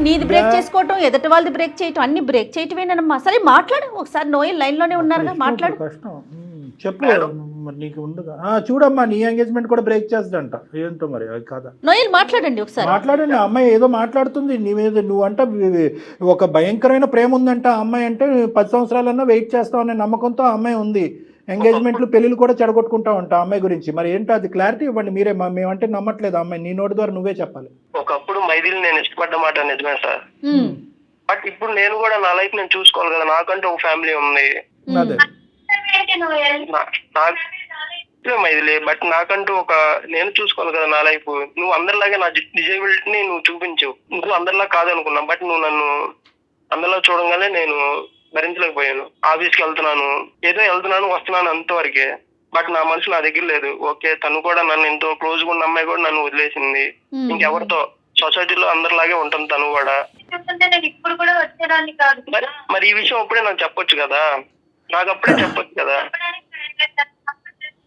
నీది బ్రేక్ చేసుకోవటం, ఎదుటి వాళ్ళది బ్రేక్ చేయటం, అన్ని బ్రేక్ చేయటమేనమ్మా. సరే మాట్లాడు ఒకసారి. నోయల్ లైన్ లోనే ఉన్నారుగా, మాట్లాడు. కష్టం చెప్పు మరి నీకు ఉండగా. చూడమ్మా, నీ ఎంగేజ్మెంట్ కూడా బ్రేక్ చేస్తాడంట. ఏంటో మరి అది కాదా? నోయల్ మాట్లాడండి ఒకసారి. మాట్లాడండి. అమ్మాయి ఏదో మాట్లాడుతుంది నీ మీద. నువ్వంట ఒక భయంకరమైన ప్రేమ ఉందంట అమ్మాయి అంటే. 10 సంవత్సరాలన్నా వెయిట్ చేస్తావు అనే నమ్మకంతో అమ్మాయి ఉంది. ఎంగేజ్మెంట్లు పెళ్లిళ్ళు కూడా చెడగొట్టుకుంటా ఉంటా అమ్మాయి గురించి. మరి ఏంటో అది క్లారిటీ ఇవ్వండి మీరే. మేమంటే నమ్మట్లేదు అమ్మాయి. నీ నోటి ద్వారా నువ్వే చెప్పాలి. ఒకప్పుడు మైథిలి నేను ఇష్టపడ్డ మాట నిజమే సార్. బట్ ఇప్పుడు నేను కూడా నా లైఫ్ నేను చూసుకోవాలి కదా. నాకంటూ ఒక ఫ్యామిలీ ఉంది. అదే మైథిలి, బట్ నాకంటూ నేను చూసుకోవాలి కదా నా లైఫ్. నువ్వు అందరిలాగే నా డిజేబిలిటీని నువ్వు చూపించవు. నువ్వు అందరిలా కాదనుకున్నా, బట్ నువ్వు నన్ను అందరిలా చూడంగానే నేను భరించలేకపోయాను. ఆఫీస్కి వెళ్తున్నాను, ఏదో వెళ్తున్నాను వస్తున్నాను అంతవరకే. బట్ నా మనసు నా దగ్గర లేదు. ఓకే, తను కూడా నన్ను ఎంతో క్లోజ్ గా ఉన్న అమ్మాయి కూడా నన్ను వదిలేసింది. ఇంకెవరితో సొసైటీలో అందరిలాగే ఉంటాను తను కూడా. ఇప్పుడు కూడా వచ్చేదాన్ని కాదు. మరి ఈ విషయం అప్పుడే నాకు చెప్పొచ్చు కదా. నాకు అప్పుడే చెప్పొచ్చు కదా.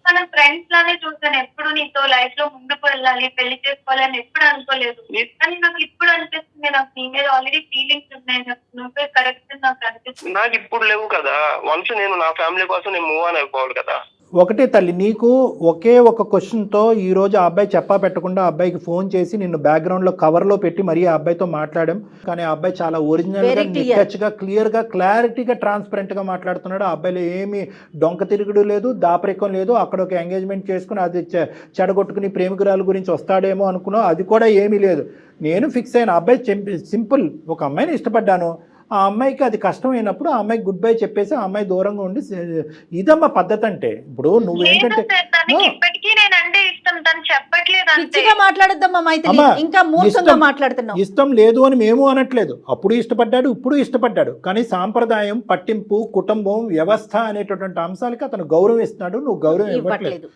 మన ఫ్రెండ్స్ లానే చూసాను. ఎప్పుడు నీతో లైఫ్ లో ముందుకు వెళ్ళాలి, పెళ్లి చేసుకోవాలని ఎప్పుడు అనుకోలేదు. కానీ నాకు ఇప్పుడు అనిపిస్తుంది, నాకు నీ మీద ఆల్రెడీ ఫీలింగ్స్ ఉన్నాయి. నువ్వే కరెక్ట్ నాకు అనిపిస్తుంది. నాకు ఇప్పుడు లేవు కదా. వన్స్ నేను నా ఫ్యామిలీ కోసం నేను మూవ్ ఆన్ అయిపోవాలి కదా. ఒకటే తల్లి, నీకు ఒకే ఒక క్వశ్చన్తో ఈరోజు ఆ అబ్బాయి చెప్పా పెట్టకుండా ఆ అబ్బాయికి ఫోన్ చేసి నిన్ను బ్యాక్గ్రౌండ్లో కవర్లో పెట్టి మరీ ఆ అబ్బాయితో మాట్లాడాం. కానీ ఆ అబ్బాయి చాలా ఒరిజినల్గా, నిక్కచ్చిగా, క్లియర్గా, క్లారిటీగా, ట్రాన్స్పరెంట్గా మాట్లాడుతున్నాడు. ఆ అబ్బాయిలో ఏమీ డొంక తిరుగుడు లేదు, దాపరికం లేదు. అక్కడ ఒక ఎంగేజ్మెంట్ చేసుకుని అది చెడగొట్టుకుని ప్రేమికురాల గురించి వస్తాడేమో అనుకున్నావు, అది కూడా ఏమీ లేదు. నేను ఫిక్స్ అయిన అబ్బాయి సింపుల్. ఒక అమ్మాయిని ఇష్టపడ్డాను, ఆ అమ్మాయికి అది కష్టమైనప్పుడు ఆ అమ్మాయికి గుడ్ బై చెప్పేసి ఆ అమ్మాయి దూరంగా ఉండి ఇదమ్మా పద్ధతి అంటే. ఇప్పుడు నువ్వేంటంటే ఇప్పటికీ నేనంటే ఇష్టం, తను చెప్పట్లేదు అంతే. పిచ్చిగా మాట్లాడొద్దమ్మా మైథిలి, ఇంకా మూర్ఖంగా మాట్లాడుతున్నావు. ఇష్టం లేదు అని మేము అనట్లేదు, అప్పుడు ఇష్టపడ్డాడు ఇప్పుడు ఇష్టపడ్డాడు, కానీ సాంప్రదాయం, పట్టింపు, కుటుంబం, వ్యవస్థ అనేటటువంటి అంశాలకి అతను గౌరవం ఇస్తున్నాడు, నువ్వు గౌరవం ఇవ్వట్లేదు.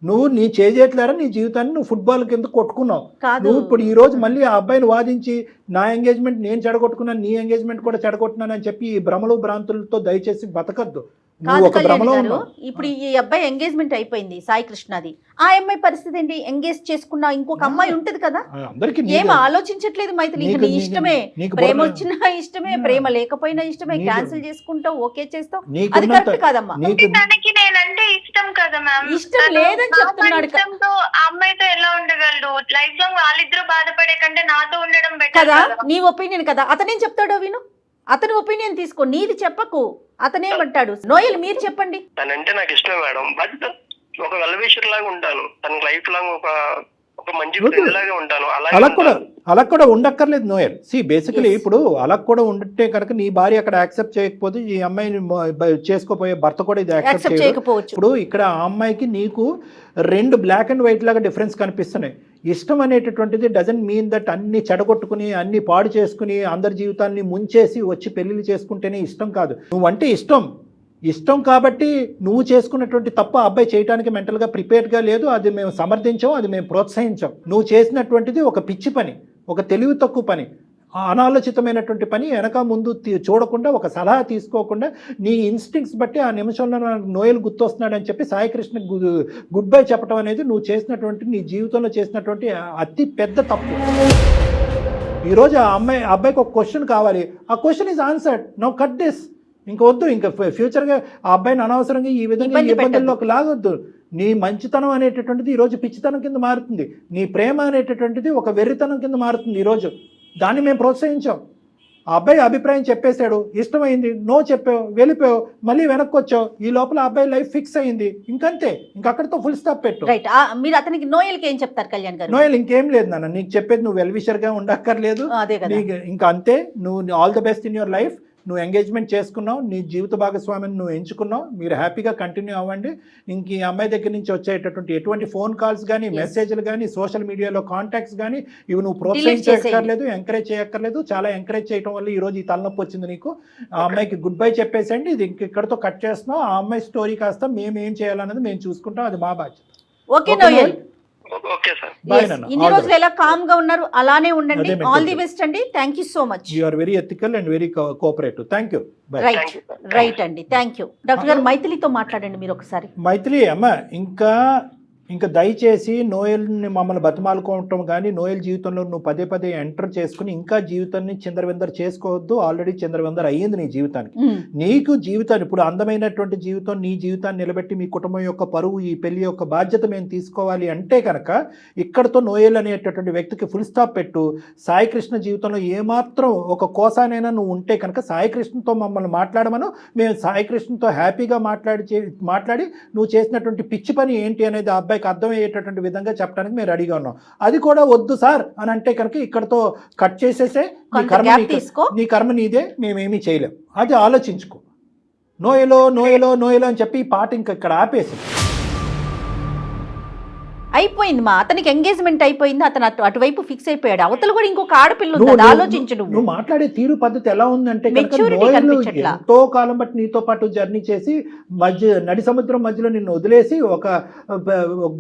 నువ్వు నీ చేయట్లేరా నీ జీవితాన్ని నువ్వు ఫుట్బాల్ కింద కొట్టుకున్నావు. నువ్వు ఇప్పుడు ఈ రోజు మళ్ళీ ఆ అబ్బాయిని వాదించి నా ఎంగేజ్మెంట్ నేను చెడగొట్టుకున్నాను, నీ ఎంగేజ్మెంట్ కూడా చెడగొట్టున్నాను అని చెప్పి ఈ భ్రమలు భ్రాంతులతో దయచేసి బతకద్దు. ఇప్పుడు ఈ అబ్బాయి ఎంగేజ్మెంట్ అయిపోయింది సాయి కృష్ణది, ఆ అమ్మాయి పరిస్థితి ఏంటి? ఎంగేజ్ చేసుకున్నా ఇంకొక అమ్మాయి ఉంటది కదా, ఏం ఆలోచించట్లేదు మైథిలి. ఇంకా నీ ఇష్టమే, ప్రేమ వచ్చినా ఇష్టమే, ప్రేమ లేకపోయినా ఇష్టమే, క్యాన్సిల్ చేసుకుంటావు, ఓకే చేస్తావు, అది కరెక్ట్ కాదమ్మా. తనకి నేనంటే ఇష్టం కదా మ్యామ్, ఇష్టం లేదని చెప్తున్నాడు. అమ్మాయితో ఎలా ఉండగలడు? లైఫ్ లాంగ్ వాళ్ళిద్దరూ బాధపడే కంటే నాతో ఉండడం బెటర్ కదా. నీ ఒపీనియన్ కదా, అతనేం చెప్తాడో విను, అతని ఒపీనియన్ తీసుకో, నీది చెప్పకు. అతనేమంటాడు? నోయల్ మీరు చెప్పండి. తనంటే నాకు ఇష్టమే మేడం, బట్ ఒక వెల్విషర్ లాగా ఉంటాను, తన లైఫ్ లాంగ్ ఒక మంచి ఫ్రెండ్ లాగా ఉంటాను. అలా కూడా ఉండక్కర్లేదు నోయల్. బేసికలీ ఇప్పుడు అలా కూడా ఉంటే కనుక నీ భార్య అక్కడ యాక్సెప్ట్ చేయకపోతే ఈ అమ్మాయిని చేసుకోపోయే భర్త కూడా ఇది యాక్సెప్ట్ చేయకపోవచ్చు. ఇప్పుడు ఇక్కడ ఆ అమ్మాయికి నీకు రెండు బ్లాక్ అండ్ వైట్ లాగా డిఫరెన్స్ కనిపిస్తున్నాయి. ఇష్టం అనేటటువంటిది డజంట్ మీన్ దట్ అన్ని చెడగొట్టుకుని అన్ని పాడు చేసుకుని అందరి జీవితాన్ని ముంచేసి వచ్చి పెళ్లిళ్ళు చేసుకుంటేనే ఇష్టం కాదు. నువ్వంటే ఇష్టం కాబట్టి నువ్వు చేసుకున్నటువంటి తప్పు అబ్బాయి చేయడానికి మెంటల్గా ప్రిపేర్డ్గా లేదు, అది మేము సమర్థించాం, అది మేము ప్రోత్సహించాం. నువ్వు చేసినటువంటిది ఒక పిచ్చి పని, ఒక తెలివి తక్కువ పని, అనాలోచితమైనటువంటి పని. వెనక ముందు చూడకుండా, ఒక సలహా తీసుకోకుండా నీ ఇన్స్టింక్ట్స్ బట్టి ఆ నిమిషంలో నోయల్ గుర్తొస్తున్నాడు అని చెప్పి సాయికృష్ణ గుడ్ బై చెప్పడం అనేది నువ్వు చేసినటువంటి, నీ జీవితంలో చేసినటువంటి అతి పెద్ద తప్పు. ఈరోజు ఆ అబ్బాయికి ఒక క్వశ్చన్ కావాలి, ఆ question is answered. Now cut this. ఇంక వద్దు, ఇంకా ఫ్యూచర్గా ఆ అబ్బాయిని అనవసరంగా ఈ విధంగా ఇబ్బందుల్లోకి లాగొద్దు. నీ మంచితనం అనేటటువంటిది ఈరోజు పిచ్చితనం కింద మారుతుంది, నీ ప్రేమ అనేటటువంటిది ఒక వెర్రితనం కింద మారుతుంది ఈరోజు. దాన్ని మేము ప్రోత్సహించాం. ఆ అబ్బాయి అభిప్రాయం చెప్పేశాడు, ఇష్టమైంది, నో చెప్పావు, వెళ్ళిపోయావు, మళ్ళీ వెనక్కి వచ్చావు, ఈ లోపల అబ్బాయి లైఫ్ ఫిక్స్ అయింది, ఇంకంతే, ఇంకక్కడితో ఫుల్ స్టాప్ పెట్టు. రైట్. మీరు అతనికి నోయల్కి ఏం చెప్తారు కళ్యాణ్ గారు? నోయల్ ఇంకేం లేదు నాన్న, నీకు చెప్పేది నువ్వు వెల్విషర్గా ఉండక్కర్లేదు, ఇంకా అంతే. నువ్వు all the best in your life. నువ్వు ఎంగేజ్మెంట్ చేసుకున్నావు, నీ జీవిత భాగస్వామిని నువ్వు ఎంచుకున్నావు, మీరు హ్యాపీగా కంటిన్యూ అవ్వండి. ఇంక ఈ అమ్మాయి దగ్గర నుంచి వచ్చేటటువంటి ఎటువంటి ఫోన్ కాల్స్ కానీ, మెసేజ్లు కానీ, సోషల్ మీడియాలో కాంటాక్ట్స్ కానీ ఇవి నువ్వు ప్రోత్సహించక్కర్లేదు, ఎంకరేజ్ చేయక్కర్లేదు. చాలా ఎంకరేజ్ చేయడం వల్ల ఈరోజు ఈ తలనొప్పి వచ్చింది నీకు. ఆ అమ్మాయికి గుడ్ బై చెప్పేసండి, ఇది ఇక్కడితో కట్ చేస్తున్నాం. ఆ అమ్మాయి స్టోరీ కాస్త మేము ఏం చేయాలన్నది మేము చూసుకుంటాం, అది మా బాధ్యత. Okay Noel, okay sir. ఇన్ని రోజులు ఎలా కామ్ గా ఉన్నారు అలానే ఉండండి. ఆల్ ది బెస్ట్ అండి. Thank you so much. You are very ethical and very cooperative. Thank you. Right అండి, థ్యాంక్ యూ. డాక్టర్ గారు మైథిలితో మాట్లాడండి మీరు ఒకసారి. మైథిలి అమ్మ, ఇంకా దయచేసి నోయల్ని మమ్మల్ని బతిమాలుకోవటం కానీ, నోయల్ జీవితంలో నువ్వు పదే పదే ఎంటర్ చేసుకుని ఇంకా జీవితాన్ని చిందరవిందర చేసుకోవద్దు. ఆల్రెడీ చిందరవిందర అయ్యింది నీ జీవితానికి. నీకు జీవితాన్ని ఇప్పుడు అందమైనటువంటి జీవితం, నీ జీవితాన్ని నిలబెట్టి మీ కుటుంబం యొక్క పరువు, ఈ పెళ్లి యొక్క బాధ్యత మేము తీసుకోవాలి అంటే కనుక ఇక్కడతో నోయల్ అనేటటువంటి వ్యక్తికి ఫుల్ స్టాప్ పెట్టు. సాయికృష్ణ జీవితంలో ఏమాత్రం ఒక కోసానైనా నువ్వు ఉంటే కనుక సాయికృష్ణతో మమ్మల్ని మాట్లాడమను. మేము సాయికృష్ణతో హ్యాపీగా మాట్లాడి నువ్వు చేసినటువంటి పిచ్చి పని ఏంటి అనేది ఆ అబ్బాయి అర్థమయ్యేటటువంటి విధంగా చెప్పడానికి మేము రెడీగా ఉన్నాం. అది కూడా వద్దు సార్ అని అంటే కనుక ఇక్కడతో కట్ చేసేసే, నీ కర్మ నీదే, మేమేమీ చేయలేం. అది ఆలోచించుకో. నోయలో అని చెప్పి ఈ పాట ఇంకా ఇక్కడ ఆపేసి అయిపోయింది. అతనికి ఎంగేజ్మెంట్ అయిపోయింది, అతను అటువైపు ఫిక్స్ అయిపోయాడు. అవతల కూడా ఇంకొక ఆడపిల్ల ఉంది, ఆలోచించు. నువ్వు మాట్లాడే తీరు పద్ధతి ఎలా ఉందంటే ఎంతో కాలం బట్టి నీతో పాటు జర్నీ చేసి నడి సముద్రం మధ్యలో నిన్ను వదిలేసి ఒక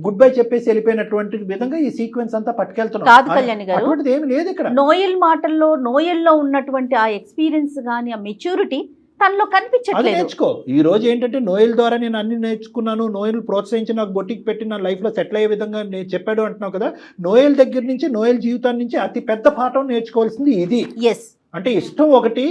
గుడ్ బై చెప్పేసి వెళ్ళిపోయినటువంటి విధంగా ఈ సీక్వెన్స్ అంతా పట్టుకెళ్తున్నావు. కాదు కళ్యాణ్ గారు, అటువంటిది ఏమి లేదు ఇక్కడ. నోయల్ మాటల్లో, నోయల్లో ఉన్నటువంటి ఆ ఎక్స్పీరియన్స్ కానీ, ఆ మెచ్యూరిటీ తనలో కనిపించట్లేదు. నేర్చుకో. ఈ రోజు ఏంటంటే నోయల్ ద్వారా నేను అన్ని నేర్చుకున్నాను, నోయల్ ప్రోత్సహించి నాకు బొటిక్ పెట్టి నా లైఫ్లో సెటిల్ అయ్యే విధంగా నేను చెప్పాడు అంటున్నావు కదా. నోయల్ దగ్గర నుంచి, నోయల్ జీవితాన్ని నుంచి అతి పెద్ద పాఠం నేర్చుకోవాల్సింది ఇది. అంటే ఇష్టం ఒకటి,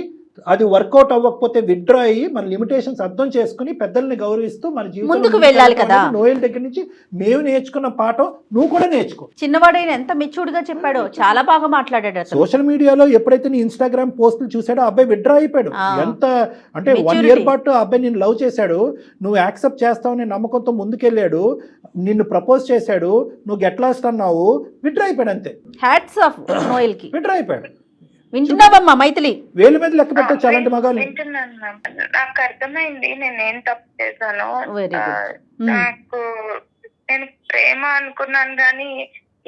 అది వర్కౌట్ అవ్వకపోతే విత్డ్రా అయ్యి మన లిమిటేషన్స్ అర్థం చేసుకుని పెద్దల్ని గౌరవిస్తూ మన జీవితంలో వెళ్ళాలి కదా. నోయల్ దగ్గర నుంచి మేము నేర్చుకున్న పాఠం నువ్వు కూడా నేర్చుకో. చిన్నవాడైన ఎంత మెచ్యూర్డ్ గా చెప్పాడో, చాలా బాగా మాట్లాడాడు. సోషల్ మీడియాలో ఎప్పుడైతే నీ ఇన్స్టాగ్రామ్ పోస్టులు చూసాడో అబ్బాయి విత్డ్రా అయిపోయాడు. ఎంత అంటే 1 year పాటు అబ్బాయి నిన్ను లవ్ చేశాడు, నువ్వు యాక్సెప్ట్ చేస్తావని నమ్మకంతో ముందుకెళ్ళాడు, నిన్ను ప్రపోజ్ చేశాడు, నువ్వు గెట్ లాస్ట్ అన్నావు, విత్డ్రా అయిపోయాడు. అంతే. హ్యాట్స్ ఆఫ్ నోయల్ కి. విత్డ్రా అయిపోయాడు. వింటున్నావమ్మా మైథిలి? వేలు మీద లెక్క పెట్టచ్చు అలాంటి మగాళ్ళు. వింటున్నాను మ్యామ్. నాకు అర్థమైంది నేను ఏం తప్పు చేశాను. Very good. నాకు నేను ప్రేమ అనుకున్నాను కానీ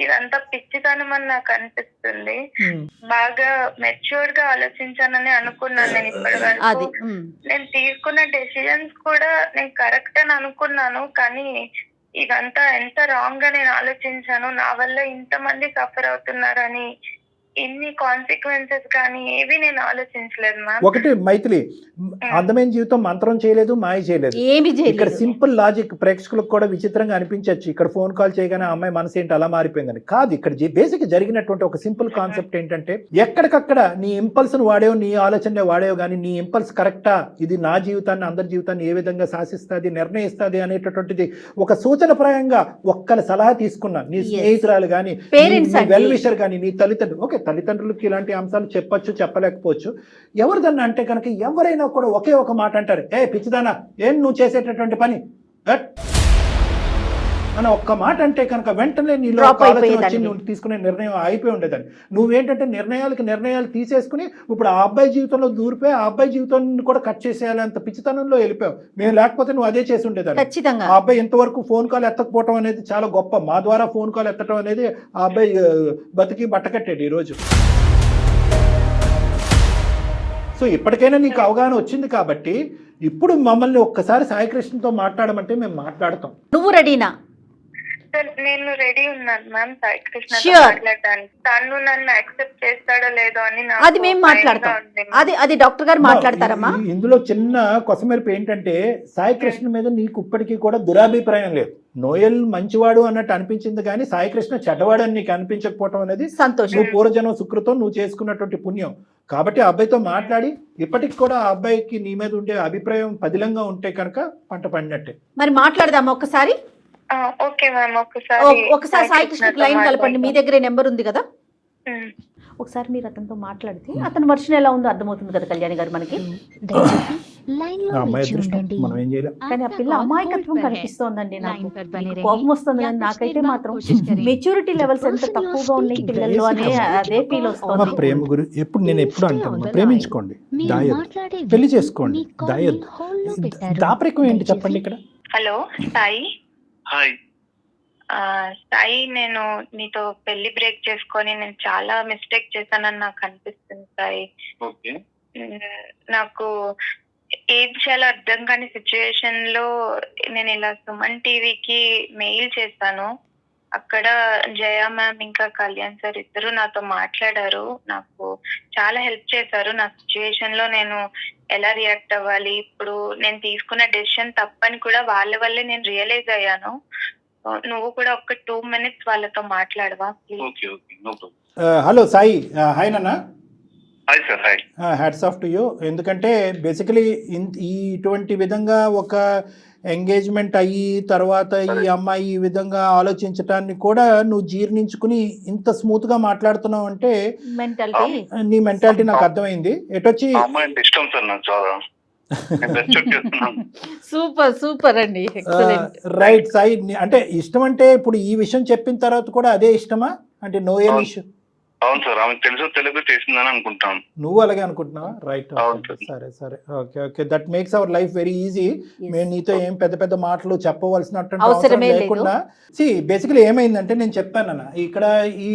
ఇదంతా పిచ్చితనం అని నాకు అనిపిస్తుంది. బాగా మెచ్యూర్డ్ గా ఆలోచించానని అనుకున్నాను నేను ఇప్పటి వరకు. నేను తీసుకున్న డెసిజన్స్ కూడా నేను కరెక్ట్ అని అనుకున్నాను, కానీ ఇదంతా ఎంత రాంగ్ గా నేను ఆలోచించాను. నా వల్ల ఇంతమంది సఫర్ అవుతున్నారని, ఇన్ని కాన్సిక్వెన్సెస్ కానీ ఏవి నేను ఆలోచించలేదు మ్యామ్. ఒకటి మైథిలి, అందమైన జీవితం మంత్రం చేయలేదు, మాయ చేయలేదు. ఇక్కడ సింపుల్ లాజిక్ ప్రేక్షకులకు కూడా విచిత్రంగా అనిపించవచ్చు. ఇక్కడ ఫోన్ కాల్ చేయగానే ఆ అమ్మాయి మనసు ఏంటి అలా మారిపోయిందని కాదు. ఇక్కడ బేసిక్ జరిగినటువంటి ఒక సింపుల్ కాన్సెప్ట్ ఏంటంటే, ఎక్కడికక్కడ నీ ఇంపల్స్ ను వాడేవు, నీ ఆలోచనలే వాడేవు, కానీ నీ ఇంపల్స్ కరెక్టా, ఇది నా జీవితాన్ని అందరి జీవితాన్ని ఏ విధంగా శాసిస్తుంది, నిర్ణయిస్తుంది అనేటటువంటిది ఒక సూచనప్రాయంగా ఒక్కరి సలహా తీసుకున్నా. నీ స్నేహితురాలు కానీ, వెల్ విషర్ కానీ, నీ తల్లిదండ్రులు, ఓకే తల్లిదండ్రులకి ఇలాంటి అంశాలు చెప్పొచ్చు, చెప్పలేకపోవచ్చు. ఎవరిదన్నా అంటే కనుక ఎవరైనా కూడా ఒకే ఒక మాట అంటారు, ఏ పిచ్చిదానా ఏం నువ్వు చేసేటటువంటి పని అని ఒక్క మాట అంటే కనుక వెంటనే నీలో ఆలోచన వచ్చి నువ్వు తీసుకునే నిర్ణయం అయిపోయి ఉండేదాన్ని. నువ్వేంటంటే నిర్ణయాలు తీసేసుకుని ఇప్పుడు ఆ అబ్బాయి జీవితంలో దూరిపోయి ఆ అబ్బాయి జీవితాన్ని కూడా కట్ చేసేయాలంత పిచ్చితనంలో వెళ్ళిపోయావు. మేము లేకపోతే నువ్వు అదే చేసి ఉండేదాన్ని. ఆ అబ్బాయి ఇంతవరకు ఫోన్ కాల్ ఎత్తకపోవడం అనేది చాలా గొప్ప. మా ద్వారా ఫోన్ కాల్ ఎత్తడం అనేది ఆ అబ్బాయి బతికి బట్టకట్టాడు ఈరోజు. సో ఇప్పటికైనా నీకు అవగాహన వచ్చింది కాబట్టి ఇప్పుడు మమ్మల్ని ఒక్కసారి సాయికృష్ణతో మాట్లాడమంటే మేము మాట్లాడతాం. నువ్వు రెడీనా? నేను రెడీ ఉన్నాను మ్యామ్ సాయికృష్ణ మాట్లాడడానికి. తను నన్ను యాక్సెప్ట్ చేస్తాడో లేదో అని అది మేము మాట్లాడతాం. అది డాక్టర్ గారు మాట్లాడతారమ్మా. ఇందులో చిన్న కొసమెరుపు ఏంటంటే, సాయికృష్ణ మీద నీకు ఇప్పటికీ కూడా దురాభిప్రాయం లేదు. నోయల్ మంచివాడు అన్నట్టు అనిపించింది కానీ సాయికృష్ణ చెడ్డవాడు అని నీకు అనిపించకపోవడం అనేది సంతోషం. నువ్వు పూర్వజన్మ సుకృతం, నువ్వు చేసుకున్నటువంటి పుణ్యం. కాబట్టి ఆ అబ్బాయితో మాట్లాడి ఇప్పటికి కూడా ఆ అబ్బాయికి నీ మీద ఉండే అభిప్రాయం పదిలంగా ఉంటే కనుక పంట పండినట్టే. మరి మాట్లాడదామా ఒకసారి? Okay ma'am. ఒకసారి సాయికృష్ణకి లైన్ కలపండి. మీ దగ్గరే నెంబర్ ఉంది కదా, ఒకసారి మీరు అతనితో మాట్లాడితే అతని వర్షన్ ఎలా ఉందో అర్థమవుతుంది కదా కళ్యాణి గారు మనకి. కానీ ఆ పిల్ల అమాయకత్వం కనిపిస్తోందండి. నాకు కోపం వస్తుంది కానీ నాకైతే మాత్రం మెచ్యూరిటీ లెవెల్స్ ఎంత తక్కువగా ఉన్నాయి పిల్లల్లో అనే అదే ఫీల్ వస్తుంది. ప్రేమ గురి ఎప్పుడు నేను ఎప్పుడు అంటాను, ప్రేమించుకోండి, దాయద్దు, పెళ్లి చేసుకోండి, దాయద్దు. దాపరికం ఏంటి చెప్పండి ఇక్కడ. హలో సాయి. హాయ్ సాయి, నేను నీతో పెళ్లి బ్రేక్ చేసుకొని నేను చాలా మిస్టేక్ చేశానని నాకు అనిపిస్తుంది సాయి. నాకు ఏది చాలా అర్థం కాని సిచ్యువేషన్ లో నేను ఇలా సుమన్ టీవీకి మెయిల్ చేశాను. అక్కడ జయ మ్యామ్ ఇంకా కళ్యాణ్ సార్ ఇద్దరు నాతో మాట్లాడారు, నాకు చాలా హెల్ప్ చేశారు. నా సిచ్యువేషన్ లో నేను ఎలా రియాక్ట్ అవ్వాలి, ఇప్పుడు నేను తీసుకున్న డెసిషన్ తప్పని కూడా వాళ్ళ వల్లే నేను రియలైజ్ అయ్యాను. నువ్వు కూడా ఒక 2 minutes వాళ్ళతో మాట్లాడవా ప్లీజ్? హలో సాయి. హాయ్ నాన్న. Hi sir. Hi. Hats off to you. ఎందుకంటే బేసికలీ ఇటువంటి విధంగా ఒక ఎంగేజ్మెంట్ అయ్యి తర్వాత ఈ అమ్మాయి ఈ విధంగా ఆలోచించటాన్ని కూడా నువ్వు జీర్ణించుకుని ఇంత స్మూత్ గా మాట్లాడుతున్నావు అంటే నీ మెంటాలిటీ నాకు అర్థమైంది. ఎటొచ్చి ఇష్టం సార్ నాకు చాలా. సూపర్ అండి. రైట్ సాయి. అంటే ఇష్టం అంటే ఇప్పుడు ఈ విషయం చెప్పిన తర్వాత కూడా అదే ఇష్టమా అంటే నో ఎన్ ఇష్యూ? అవును సార్, ఆమె తెలుగు చేసిందని అనుకుంటాను. నువ్వు అలాగే అనుకుంటున్నావా? రైట్. సరే okay. That makes our life very easy. మేము నీతో ఏం పెద్ద మాటలు చెప్పవలసినటువంటి అవసరం లేకుండా. బేసికలీ ఏమైందంటే నేను చెప్పానన్న ఇక్కడ ఈ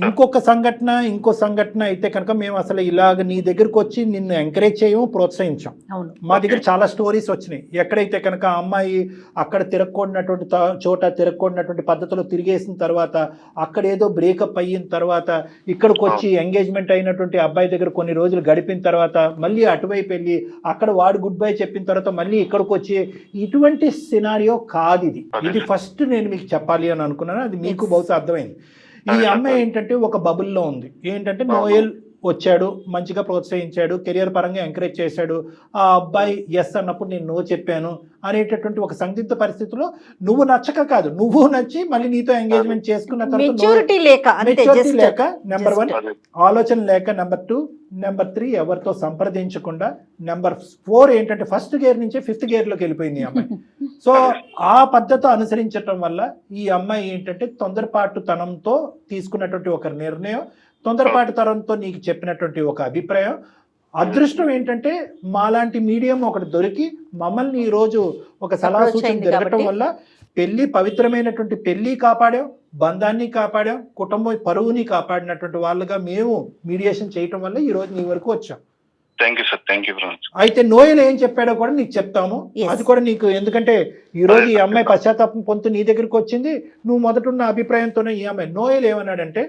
ఇంకో సంఘటన అయితే కనుక మేము అసలు ఇలాగ నీ దగ్గరకు వచ్చి నిన్ను ఎంకరేజ్ చేయము, ప్రోత్సహించాం. మా దగ్గర చాలా స్టోరీస్ వచ్చినాయి. ఎక్కడైతే కనుక ఆ అమ్మాయి అక్కడ తిరగకూడనటువంటి చోట తిరగకూడనటువంటి పద్ధతిలో తిరిగేసిన తర్వాత అక్కడ ఏదో బ్రేకప్ అయిన తర్వాత ఇక్కడికి వచ్చి ఎంగేజ్మెంట్ అయినటువంటి అబ్బాయి దగ్గర కొన్ని రోజులు గడిపిన తర్వాత మళ్ళీ అటువైపు వెళ్ళి అక్కడ వాడు గుడ్ బై చెప్పిన తర్వాత మళ్ళీ ఇక్కడికి వచ్చి ఇటువంటి సినారియో కాదు ఇది ఫస్ట్ నేను మీకు చెప్పాలి అని అనుకున్నాను. అది మీకు బహుశా అర్థమైంది. ఈ అమ్మాయి ఏంటంటే ఒక బబుల్లో ఉంది. ఏంటంటే నోయల్ వచ్చాడు, మంచిగా ప్రోత్సహించాడు, కెరియర్ పరంగా ఎంకరేజ్ చేశాడు. ఆ అబ్బాయి ఎస్ అన్నప్పుడు నేను నో చెప్పాను అనేటటువంటి ఒక సందిగ్ధ పరిస్థితిలో నువ్వు నచ్చక కాదు, నువ్వు నచ్చి మళ్ళీ నీతో ఎంగేజ్మెంట్ చేసుకున్న తర్వాత మెచ్యూరిటీ లేక నెంబర్ 1 ఆలోచన లేక, నెంబర్ 2, నెంబర్ 3 ఎవరితో సంప్రదించకుండా, నెంబర్ 4 ఏంటంటే ఫస్ట్ గేర్ నుంచి 5th గేర్లోకి వెళ్ళిపోయింది ఈ అమ్మాయి. సో ఆ పద్ధతి అనుసరించటం వల్ల ఈ అమ్మాయి ఏంటంటే తొందరపాటుతనంతో తీసుకున్నటువంటి ఒక నిర్ణయం తొందరపాటు తరంతో నీకు చెప్పినటువంటి ఒక అభిప్రాయం. అదృష్టం ఏంటంటే మాలాంటి మీడియం ఒకటి దొరికి మమ్మల్ని ఈ రోజు ఒక సలహా సూచన జరగటం వల్ల పెళ్లి పవిత్రమైనటువంటి పెళ్లి కాపాడాం, బంధాన్ని కాపాడాం, కుటుంబ పరువుని కాపాడినటువంటి వాళ్ళుగా మేము మీడియేషన్ చేయటం వల్ల ఈ రోజు నీ వరకు వచ్చాం. Thank you sir, thank you very much. అయితే నోయల్ ఏం చెప్పాడో కూడా నీకు చెప్తాము. అది కూడా నీకు, ఎందుకంటే ఈ రోజు ఈ అమ్మాయి పశ్చాత్తాపం పొందుతూ నీ దగ్గరికి వచ్చింది, నువ్వు మొదటున్న అభిప్రాయంతోనే ఈ అమ్మాయి. నోయల్ ఏమన్నాడంటే,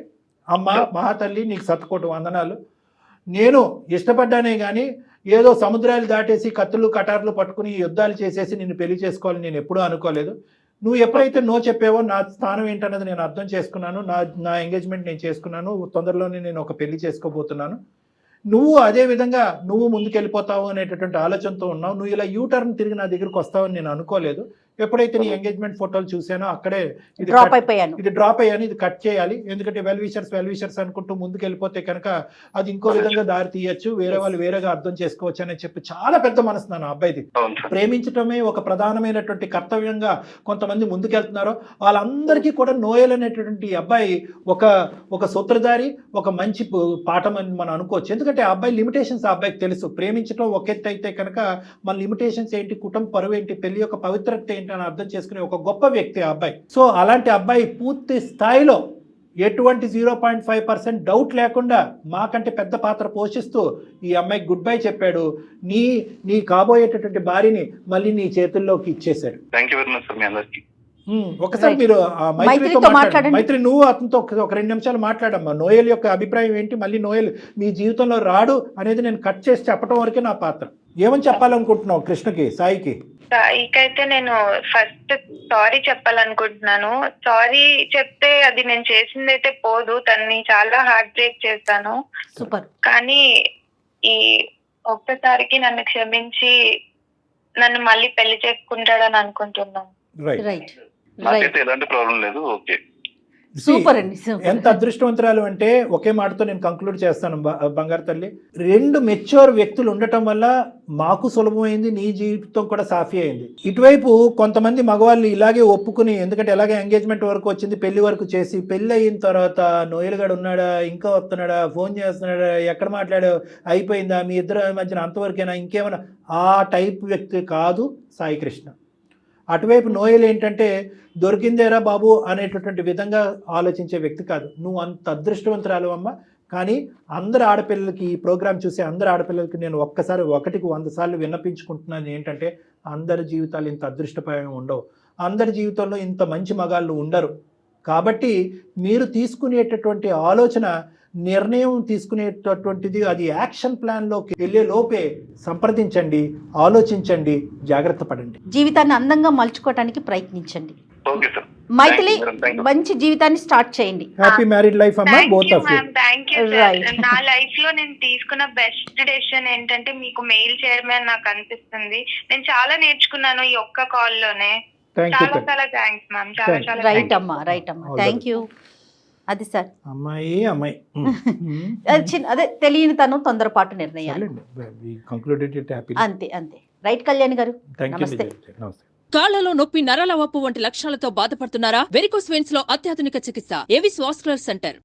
అమ్మ మహాతల్లి నీకు శతకోటి వందనాలు, నేను ఇష్టపడ్డానే కానీ ఏదో సముద్రాలు దాటేసి కత్తులు కటార్లు పట్టుకుని యుద్ధాలు చేసేసి నిన్ను పెళ్లి చేసుకోవాలని నేను ఎప్పుడూ అనుకోలేదు. నువ్వు ఎప్పుడైతే నో చెప్పావో నా స్థానం ఏంటన్నది నేను అర్థం చేసుకున్నాను. నా ఎంగేజ్మెంట్ నేను చేసుకున్నాను, తొందరలోనే నేను ఒక పెళ్లి చేసుకోబోతున్నాను. నువ్వు అదే విధంగా నువ్వు ముందుకెళ్ళిపోతావు అనేటటువంటి ఆలోచనతో ఉన్నావు. నువ్వు ఇలా యూటర్న్ తిరిగి నా దగ్గరకు వస్తావని నేను అనుకోలేదు. ఎప్పుడైతే నీ ఎంగేజ్మెంట్ ఫోటోలు చూసానో అక్కడే ఇది డ్రాప్ అయ్యాను, ఇది కట్ చేయాలి. ఎందుకంటే వెల్ విషర్స్ అనుకుంటూ ముందుకు వెళ్ళిపోతే కనుక అది ఇంకో విధంగా దారి తీయచ్చు, వేరే వాళ్ళు వేరేగా అర్థం చేసుకోవచ్చు అని చెప్పి చాలా పెద్ద మనసు నా అబ్బాయిది. ప్రేమించటమే ఒక ప్రధానమైనటువంటి కర్తవ్యంగా కొంతమంది ముందుకెళ్తున్నారో వాళ్ళందరికీ కూడా నోయల్ అనేటటువంటి అబ్బాయి ఒక సూత్రధారి, ఒక మంచి పాఠం అని మనం అనుకోవచ్చు. ఎందుకంటే ఆ అబ్బాయి లిమిటేషన్స్ ఆ అబ్బాయికి తెలుసు. ప్రేమించడం ఒక ఎత్తు అయితే కనుక మన లిమిటేషన్స్ ఏంటి, కుటుంబ పరువు ఏంటి, పెళ్లి యొక్క పవిత్రత ఏంటి అని అర్థం చేసుకునే ఒక గొప్ప వ్యక్తి ఆ అబ్బాయి. సో అలాంటి అబ్బాయి పూర్తి స్థాయిలో ఎటువంటి 0.5% డౌట్ లేకుండా మాకంటే పెద్ద పాత్ర పోషిస్తూ ఈ అమ్మాయికి గుడ్ బై చెప్పాడు. నీ కాబోయేటటువంటి భార్యని మళ్ళీ నీ చేతుల్లోకి ఇచ్చేశాడు. Thank you very much sir మీ అందరికి. ఒకసారి మీరు మైత్రితో మాట్లాడండి. మైత్రి, నువ్వు అతనితో ఒక 2 నిమిషాలు మాట్లాడమ్మా. నోయల్ యొక్క అభిప్రాయం ఏంటి, మళ్ళీ నోయల్ మీ జీవితంలో రాడు అనేది నేను కట్ చేసి చెప్పడం వరకే నా పాత్ర. ఏమని చెప్పాలనుకుంటున్నావు కృష్ణకి, సాయికి? సాయికైతే నేను ఫస్ట్ సారీ చెప్పాలనుకుంటున్నాను. సారీ చెప్తే అది నేను చేసింది అయితే పోదు, తన్ని చాలా హార్ట్ బ్రేక్ చేస్తాను. సూపర్. కానీ ఈ ఒక్కసారికి నన్ను క్షమించి నన్ను మళ్ళీ పెళ్లి చేసుకుంటాడని అనుకుంటున్నాను. రైట్. నాకైతే ఎలాంటి ప్రాబ్లం లేదు. ఓకే, సూపర్ అండి. ఎంత అదృష్టవంతురాలు అంటే ఒకే మాటతో నేను కంక్లూడ్ చేస్తాను బంగారు తల్లి. 2 మెచ్యూర్ వ్యక్తులు ఉండటం వల్ల మాకు సులభమైంది, నీ జీవితం కూడా సాఫీ అయింది. ఇటువైపు కొంతమంది మగవాళ్ళు ఇలాగే ఒప్పుకుని, ఎందుకంటే ఎలాగే ఎంగేజ్మెంట్ వరకు వచ్చింది, పెళ్లి వరకు చేసి పెళ్లి అయిన తర్వాత నోయల్ గడు ఉన్నాడా, ఇంకా వస్తున్నాడా, ఫోన్ చేస్తున్నాడా, ఎక్కడ మాట్లాడా, అయిపోయిందా, మీ ఇద్దరు మధ్యన అంతవరకైనా, ఇంకేమైనా, ఆ టైప్ వ్యక్తి కాదు సాయి కృష్ణ. అటువైపు నోయల్ ఏంటంటే దొరికిందేరా బాబు అనేటటువంటి విధంగా ఆలోచించే వ్యక్తి కాదు. నువ్వు అంత అదృష్టవంతురాలు అమ్మ. కానీ అందరు ఆడపిల్లలకి, ఈ ప్రోగ్రాం చూసే అందరు ఆడపిల్లలకి నేను ఒకటికి 100 సార్లు విన్నపించుకుంటున్నాను ఏంటంటే, అందరి జీవితాలు ఇంత అదృష్టపరంగా ఉండవు, అందరి జీవితంలో ఇంత మంచి మగాళ్ళు ఉండరు. కాబట్టి మీరు తీసుకునేటటువంటి ఆలోచన, నిర్ణయం తీసుకునేటటువంటిది అది యాక్షన్ ప్లాన్లోకి వెళ్ళే లోపే సంప్రదించండి, ఆలోచించండి, జాగ్రత్త పడండి, జీవితాన్ని అందంగా మలుచుకోవడానికి ప్రయత్నించండి. Okay sir. మైథిలి, మంచి జీవితాన్ని స్టార్ట్ చేయండి. హ్యాపీ మ్యారీడ్ లైఫ్ అమ్మా, both of you. Thank you. నా లైఫ్ లో నేను తీసుకున్న బెస్ట్ డెసిషన్ ఏంటంటే మీకు మెయిల్ చేయడమే అని నాకు అనిపిస్తుంది. నేను చాలా నేర్చుకున్నాను ఈ ఒక్క కాల్ లోనే. చాలా చాలా థ్యాంక్స్ మ్యామ్. చాలా రైట్ అమ్మా. Thank you. అది సార్, అమ్మాయి అదే తెలియని తను తొందరపాటు నిర్ణయాలు. అంతే. రైట్ కళ్యాణ్ గారు, నమస్తే. కాళ్లలో నొప్పి, నరాల వాపు వంటి లక్షణాలతో బాధపడుతున్నారా? వెరికోస్ వెయిన్స్ లో అత్యాధునిక చికిత్స ఏవిస్ వాస్కులర్ సెంటర్.